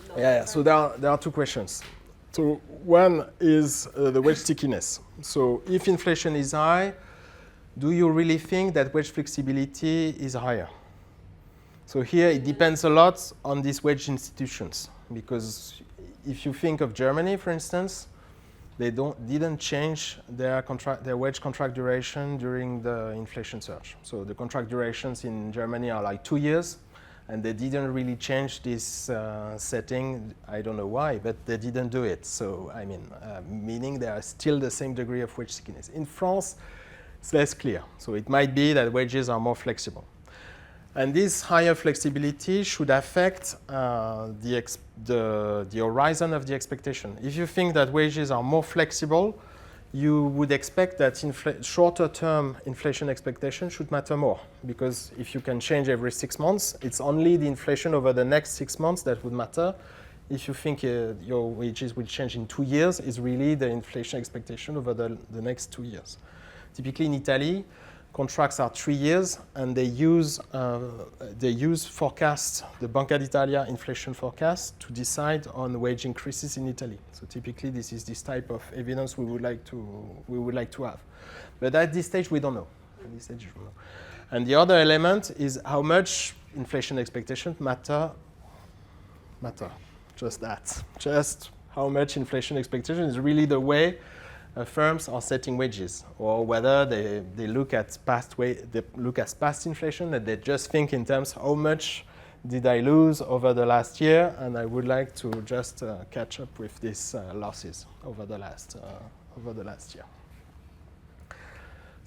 not. Yeah. So there are two questions. So one is the wage stickiness. So if inflation is high, do you really think that wage flexibility is higher? So here it depends a lot on these wage institutions, because if you think of Germany, for instance, they didn't change their wage contract duration during the inflation surge. So the contract durations in Germany are like 2 years, and they didn't really change this setting. I don't know why, but they didn't do it. So I mean, meaning there are still the same degree of wage stickiness. In France, it's less clear. So it might be that wages are more flexible. And this higher flexibility should affect the horizon of the expectation. If you think that wages are more flexible, you would expect that shorter-term inflation expectation should matter more, because if you can change every 6 months, it's only the inflation over the next 6 months that would matter. If you think your wages will change in 2 years, it's really the inflation expectation over the next 2 years. Typically in Italy, contracts are 3 years, and they use forecasts, the Banque d'Italia inflation forecast, to decide on wage increases in Italy. So typically, this is this type of evidence we would like to have. But at this stage, we don't know. At this stage, we don't know. And the other element is how much inflation expectations matter. Just that. Just how much inflation expectation is really the way firms are setting wages, or whether they look at past inflation, and they just think in terms how much did I lose over the last year, and I would like to just catch up with these losses over the last year.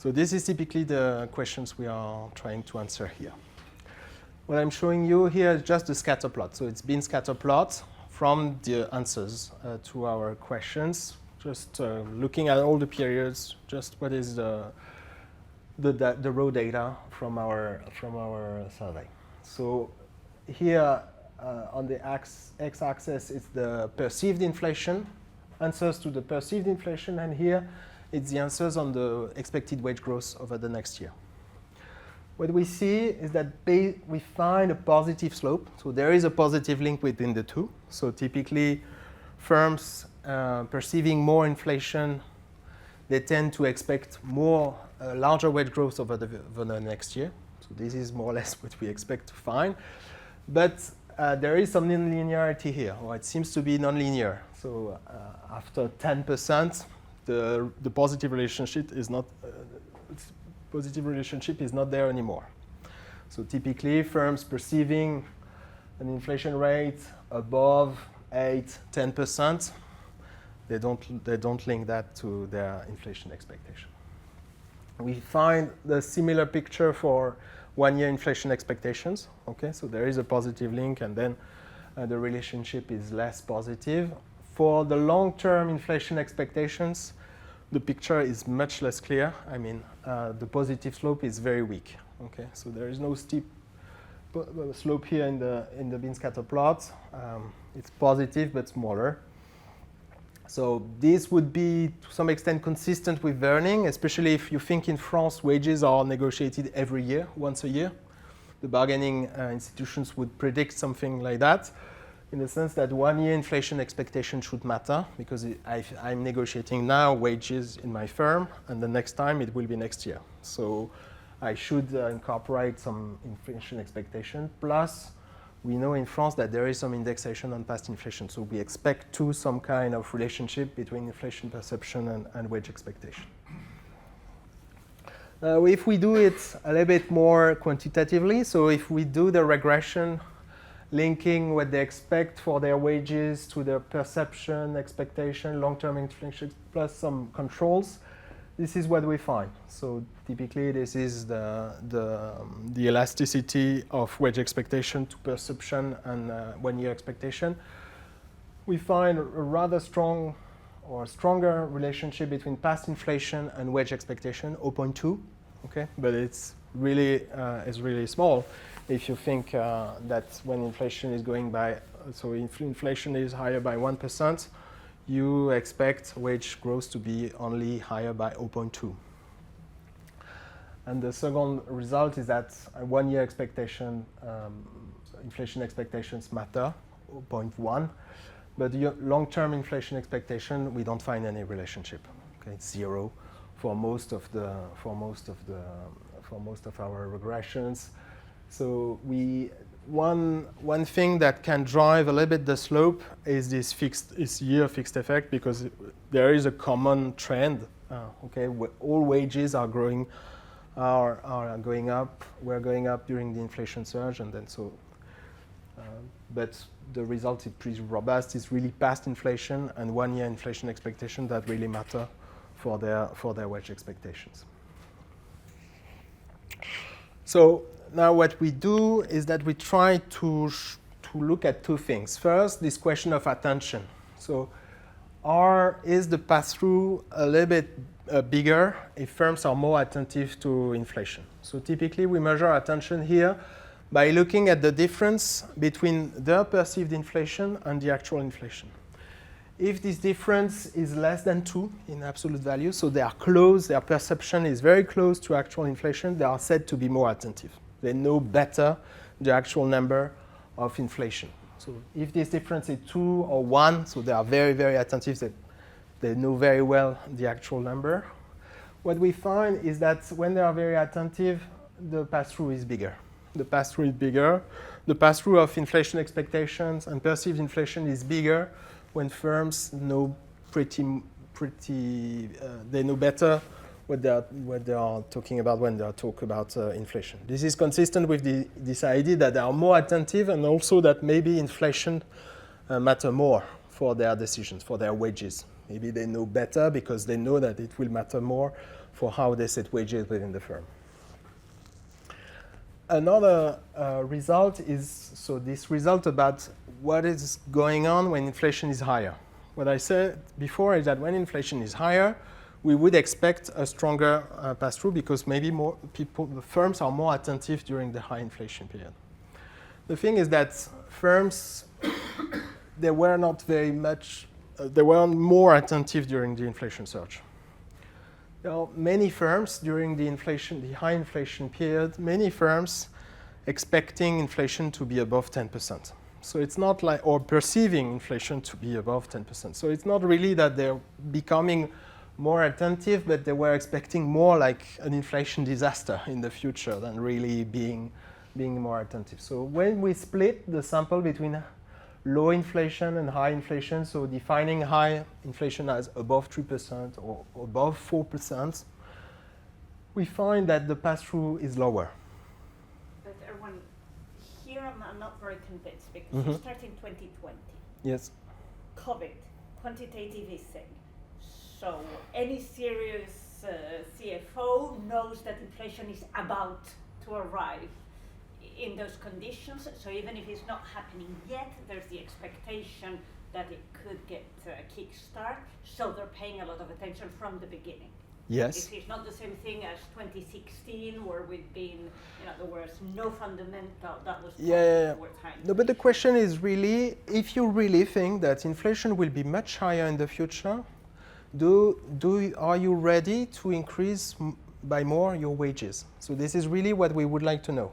So this is typically the questions we are trying to answer here. What I'm showing you here is just the scatter plot. So it's been scatter plot from the answers to our questions, just looking at all the periods, just what is the raw data from our survey. So here on the x-axis is the perceived inflation, answers to the perceived inflation, and here it's the answers on the expected wage growth over the next year. What we see is that we find a positive slope. So there is a positive link within the two. So typically, firms perceiving more inflation, they tend to expect more larger wage growth over the next year. So this is more or less what we expect to find. But there is some nonlinearity here, or it seems to be nonlinear. So after 10%, the positive relationship is not there anymore. So typically, firms perceiving an inflation rate above 8-10%, they don't link that to their inflation expectation. We find the similar picture for one-year inflation expectations. Okay, so there is a positive link, and then the relationship is less positive. For the long-term inflation expectations, the picture is much less clear. I mean, the positive slope is very weak. Okay, so there is no steep slope here in the bin scatter plot. It's positive but smaller. So this would be to some extent consistent with Werning, especially if you think in France wages are negotiated every year, once a year. The bargaining institutions would predict something like that, in the sense that 1 year inflation expectation should matter, because I'm negotiating now wages in my firm, and the next time it will be next year. So I should incorporate some inflation expectation. Plus, we know in France that there is some indexation on past inflation. So we expect some kind of relationship between inflation perception and wage expectation. If we do it a little bit more quantitatively, so if we do the regression linking what they expect for their wages to their perception, expectation, long-term inflation, plus some controls, this is what we find. So typically, this is the elasticity of wage expectation to perception and 1 year expectation. We find a rather strong or stronger relationship between past inflation and wage expectation, 0.2. Okay, but it's really small. If you think that when inflation is going by, so if inflation is higher by 1%, you expect wage growth to be only higher by 0.2. And the second result is that 1 year expectation, inflation expectations matter, 0.1. But the long-term inflation expectation, we don't find any relationship. Okay, it's 0 for most of our regressions. So one thing that can drive a little bit the slope is this year fixed effect, because there is a common trend. Okay, all wages are going up. We're going up during the inflation surge, and then so. But the result is pretty robust. It's really past inflation and 1 year inflation expectation that really matter for their wage expectations. So now what we do is that we try to look at two things. First, this question of attention. So is the pass-through a little bit bigger if firms are more attentive to inflation? So typically we measure attention here by looking at the difference between their perceived inflation and the actual inflation. If this difference is less than 2 in absolute value, so they are close, their perception is very close to actual inflation, they are said to be more attentive. They know better the actual number of inflation. So if this difference is 2 or 1, so they are very, very attentive, they know very well the actual number. What we find is that when they are very attentive, the pass-through is bigger. The pass-through is bigger. The pass-through of inflation expectations and perceived inflation is bigger when firms know they know better what they are talking about when they talk about inflation. This is consistent with this idea that they are more attentive, and also that maybe inflation matter more for their decisions, for their wages. Maybe they know better because they know that it will matter more for how they set wages within the firm. Another result is, so this result about what is going on when inflation is higher. What I said before is that when inflation is higher, we would expect a stronger pass-through because maybe more people, the firms are more attentive during the high inflation period. The thing is that firms, they were not very much, they were more attentive during the inflation surge. There are many firms during the high inflation period, many firms expecting inflation to be above 10%. So it's not like, or perceiving inflation to be above 10%. So it's not really that they're becoming more attentive, but they were expecting more like an inflation disaster in the future than really being more attentive. So when we split the sample between low inflation and high inflation, so defining high inflation as above 3% or above 4%, we find that the pass-through is lower. But Erwan, here I'm not very convinced because you start in 2020. Yes. COVID, quantitative easing. So any serious CFO knows that inflation is about to arrive in those conditions. So even if it's not happening yet, there's the expectation that it could get a kickstart. So they're paying a lot of attention from the beginning. Yes. It's not the same thing as 2016, where we've been, in other words, no fundamental. That was towards high inflation. No, but the question is really, if you really think that inflation will be much higher in the future, are you ready to increase by more your wages? So this is really what we would like to know.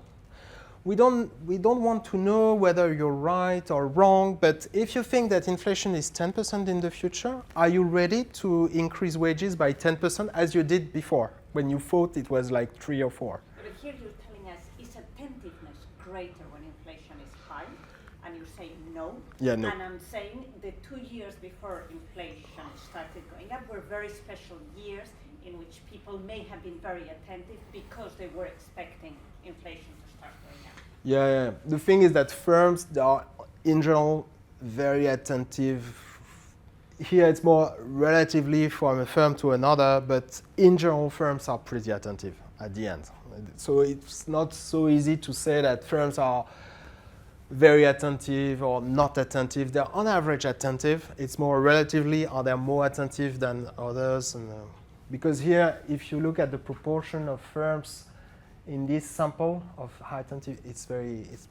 We don't want to know whether you're right or wrong, but if you think that inflation is 10% in the future, are you ready to increase wages by 10% as you did before, when you thought it was like 3 or 4? But here you're telling us, is attentiveness greater when inflation is high? And you say no. Yeah, no. And I'm saying the 2 years before inflation started going up were very special years in which people may have been very attentive because they were expecting inflation to start going up. Yeah. The thing is that firms, they are in general very attentive. Here it's more relatively from a firm to another, but in general firms are pretty attentive at the end. So it's not so easy to say that firms are very attentive or not attentive. They're on average attentive. It's more relatively, are they more attentive than others? And, because here, if you look at the proportion of firms in this sample of high attentive, it's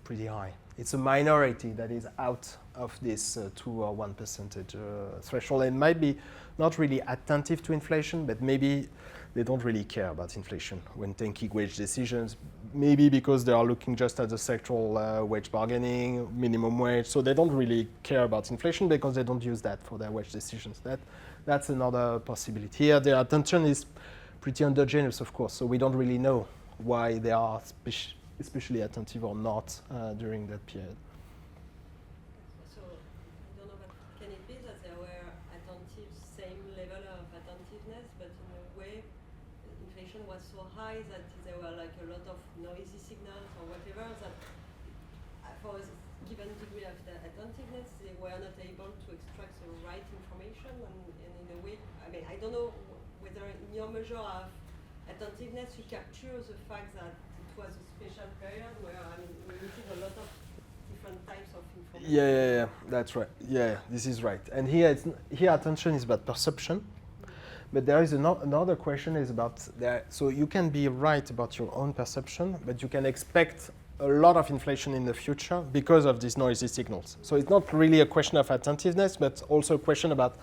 pretty high. It's a minority that is out of this 2 or 1% threshold. It might be not really attentive to inflation, but maybe they don't really care about inflation when taking wage decisions, maybe because they are looking just at the sectoral wage bargaining, minimum wage, so they don't really care about inflation because they don't use that for their wage decisions. That's another possibility. Here, their attention is pretty endogenous, of course, so we don't really know why they are especially attentive or not during that period. So, I don't know, but can it be that they were attentive, same level of attentiveness, but in a way, inflation was so high that there were like a lot of noisy signals or whatever that for a given degree of the attentiveness, they were not able to extract the right information and in a way, I mean, I don't know whether in your measure of attentiveness you capture the fact that it was a special period where, I mean, we needed a lot of different types of information. Yeah, that's right. Yeah, this is right. And here attention is about perception. But there is another question is about that. So you can be right about your own perception, but you can expect a lot of inflation in the future because of these noisy signals. So it's not really a question of attentiveness, but also a question about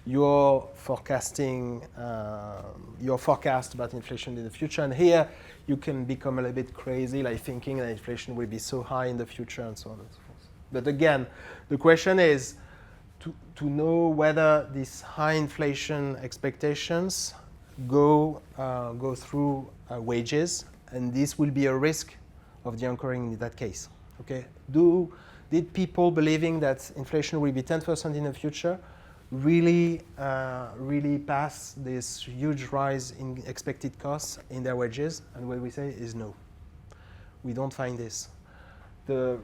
your forecasting, your forecast about inflation in the future. And here you can become a little bit crazy, like thinking that inflation will be so high in the future and so on and so forth. But again, the question is to know whether these high inflation expectations go through wages, and this will be a risk of the anchoring in that case. Okay? Did people believing that inflation will be 10% in the future really pass this huge rise in expected costs in their wages? And what we say is no. We don't find this. The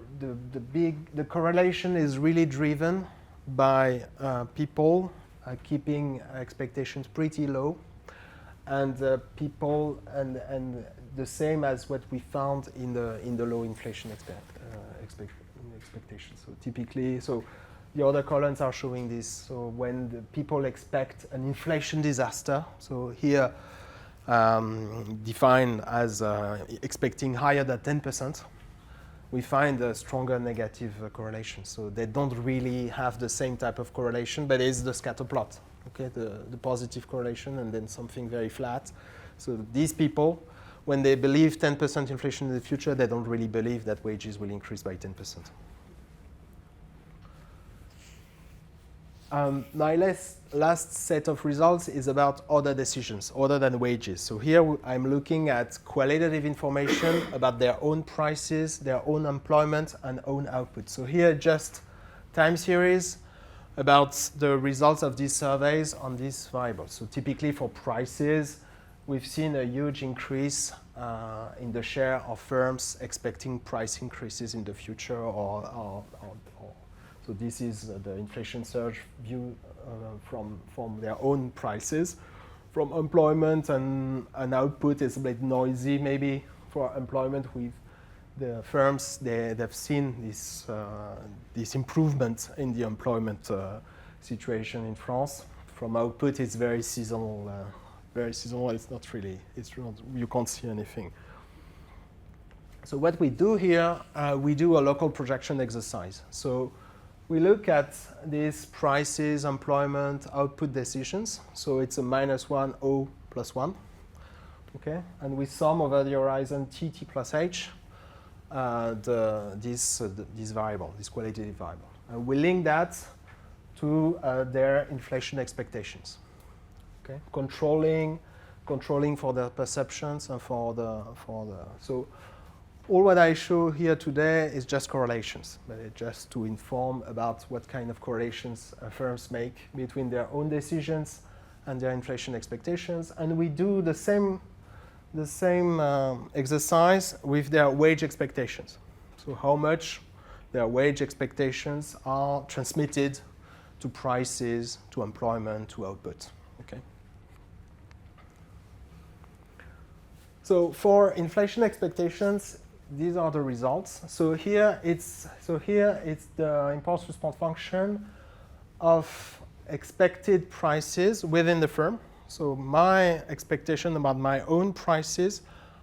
correlation is really driven by people keeping expectations pretty low and people and the same as what we found in the low inflation expectation. So typically, so the other columns are showing this. So when the people expect an inflation disaster, so here defined as expecting higher than 10%, we find a stronger negative correlation. So they don't really have the same type of correlation, but it's the scatter plot, okay, the positive correlation and then something very flat. So these people, when they believe 10% inflation in the future, they don't really believe that wages will increase by 10%. My last set of results is about other decisions other than wages. So here I'm looking at qualitative information about their own prices, their own employment, and own output. So here just time series about the results of these surveys on these variables. So typically for prices, we've seen a huge increase in the share of firms expecting price increases in the future so this is the inflation surge view from their own prices. From employment and output, it's a bit noisy maybe for employment with the firms. They've seen this improvement in the employment situation in France. From output, it's very seasonal. It's not really, you can't see anything. So what we do here, we do a local projection exercise. So we look at these prices, employment, output decisions. So it's a -1, O plus 1. Okay? And we sum over the horizon T plus H this variable, this qualitative variable. And we link that to their inflation expectations. Okay? Controlling for their perceptions and for the so all what I show here today is just correlations, but it's just to inform about what kind of correlations firms make between their own decisions and their inflation expectations. And we do the same exercise with their wage expectations. So how much their wage expectations are transmitted to prices, to employment, to output. Okay. So for inflation expectations, these are the results. So here it's the impulse response function of expected prices within the firm. So my expectation about my own prices,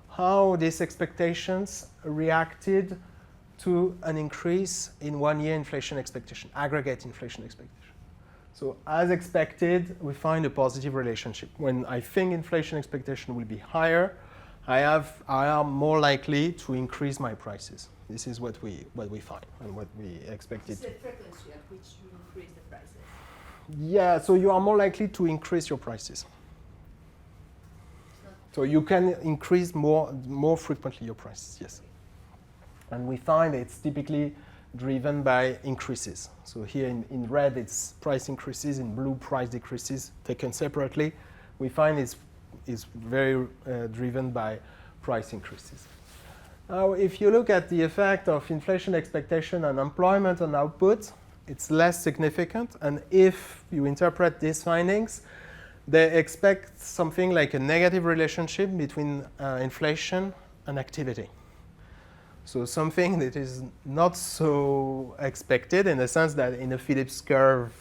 how these expectations reacted to an increase in 1 year inflation expectation, aggregate inflation expectation. So as expected, we find a positive relationship. When I think inflation expectation will be higher, I am more likely to increase my prices. This is what we find and what we expected. It's the frequency at which you increase the prices. Yeah, so you are more likely to increase your prices. So you can increase more frequently your prices, yes. And we find it's typically driven by increases. So here in red it's price increases, in blue price decreases taken separately. We find it's very driven by price increases. Now, if you look at the effect of inflation expectation on employment and output, it's less significant. And if you interpret these findings, they expect something like a negative relationship between inflation and activity. So something that is not so expected in the sense that in a Phillips curve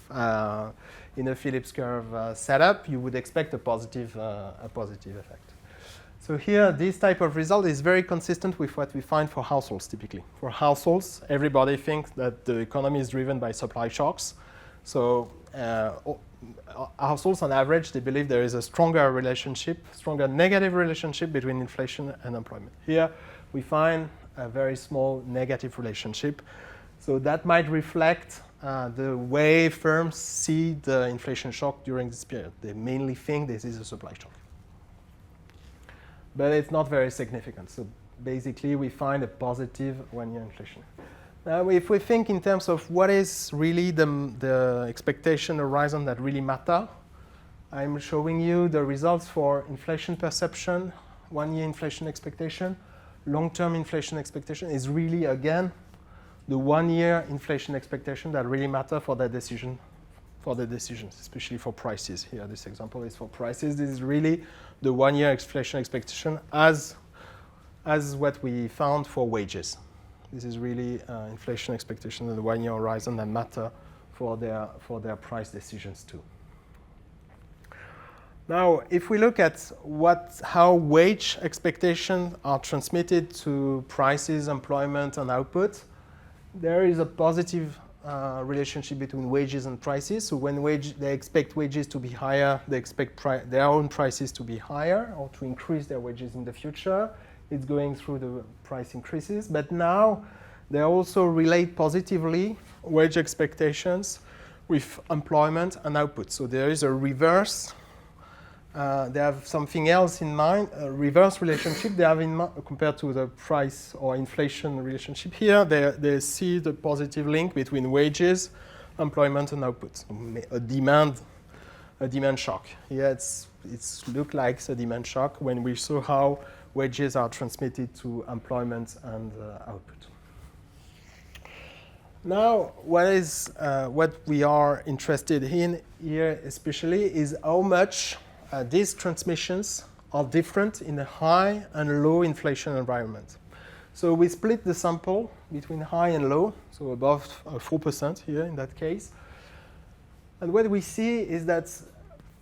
setup, you would expect a positive effect. So here, this type of result is very consistent with what we find for households typically. For households, everybody thinks that the economy is driven by supply shocks. So households on average, they believe there is a stronger negative relationship between inflation and employment. Here, we find a very small negative relationship. So that might reflect the way firms see the inflation shock during this period. They mainly think this is a supply shock. But it's not very significant. So basically, we find a positive 1 year inflation. Now, if we think in terms of what is really the expectation horizon that really matter, I'm showing you the results for inflation perception, 1 year inflation expectation. Long-term inflation expectation is really, again, the 1 year inflation expectation that really matter for that decision for the decisions, especially for prices. Here, this example is for prices. This is really the one-year inflation expectation as what we found for wages. This is really inflation expectation in the one-year horizon that matter for their price decisions too. Now, if we look at how wage expectations are transmitted to prices, employment, and output, there is a positive relationship between wages and prices. So when they expect wages to be higher, they expect their own prices to be higher or to increase their wages in the future. It's going through the price increases. But now they also relate positively wage expectations with employment and output. So there is a reverse. They have something else in mind, a reverse relationship they have in mind compared to the price or inflation relationship. Here, they see the positive link between wages, employment, and output. So a demand shock. Here, it's looked like a demand shock when we saw how wages are transmitted to employment and output. Now, what we are interested in here, especially, is how much these transmissions are different in a high and low inflation environment. So we split the sample between high and low, so above 4% here in that case. And what we see is that,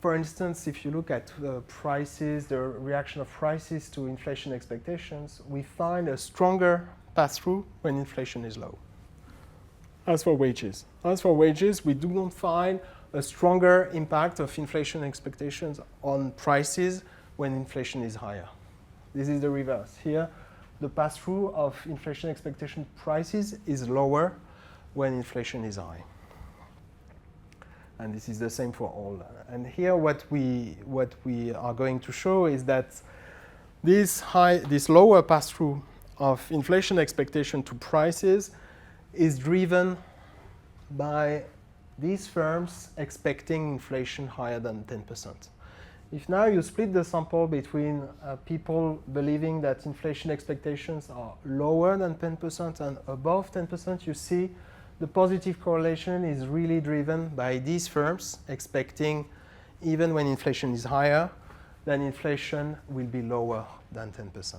for instance, if you look at the prices, the reaction of prices to inflation expectations, we find a stronger pass-through when inflation is low. As for wages, we do not find a stronger impact of inflation expectations on prices when inflation is higher. This is the reverse. Here, the pass-through of inflation expectation prices is lower when inflation is high. And this is the same for all. And here, what we are going to show is that this lower pass-through of inflation expectation to prices is driven by these firms expecting inflation higher than 10%. If now you split the sample between people believing that inflation expectations are lower than 10% and above 10%, you see the positive correlation is really driven by these firms expecting, even when inflation is higher, then inflation will be lower than 10%.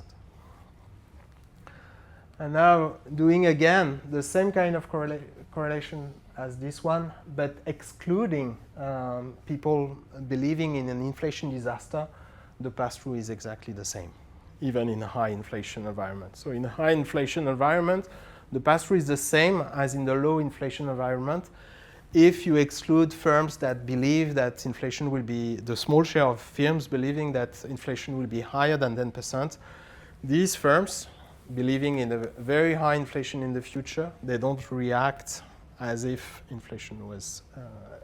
And now doing again the same kind of correlation as this one, but excluding people believing in an inflation disaster, the pass-through is exactly the same, even in a high inflation environment. So in a high inflation environment, the pass-through is the same as in the low inflation environment if you exclude firms that believe that inflation will be, the small share of firms believing that inflation will be higher than 10%. These firms, believing in a very high inflation in the future, they don't react as if inflation was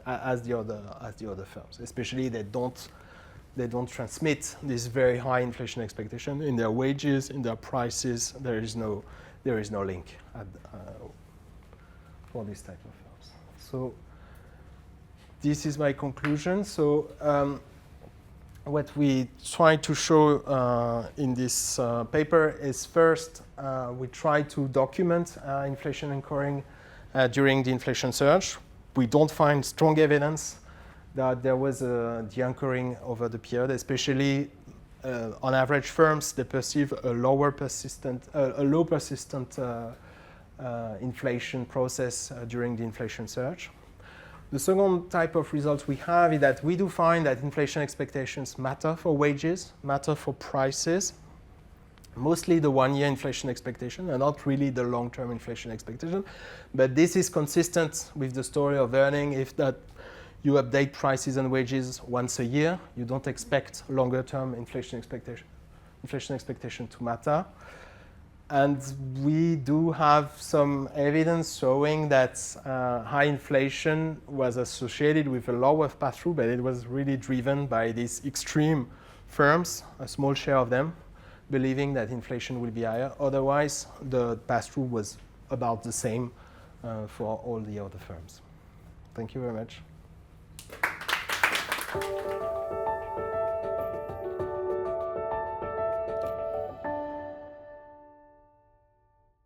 as the other firms. Especially they don't transmit this very high inflation expectation in their wages, in their prices. There is no link for this type of firms. So this is my conclusion. So what we try to show in this paper is first we try to document inflation occurring during the inflation surge. We don't find strong evidence that there was a de-anchoring over the period, especially on average firms, they perceive a low persistent inflation process during the inflation surge. The second type of results we have is that we do find that inflation expectations matter for wages, matter for prices, mostly the one-year inflation expectation and not really the long-term inflation expectation. But this is consistent with the story of earning. If that you update prices and wages once a year, you don't expect longer-term inflation expectation to matter. And we do have some evidence showing that high inflation was associated with a lower pass-through, but it was really driven by these extreme firms, a small share of them, believing that inflation will be higher. Otherwise, the pass-through was about the same for all the other firms. Thank you very much.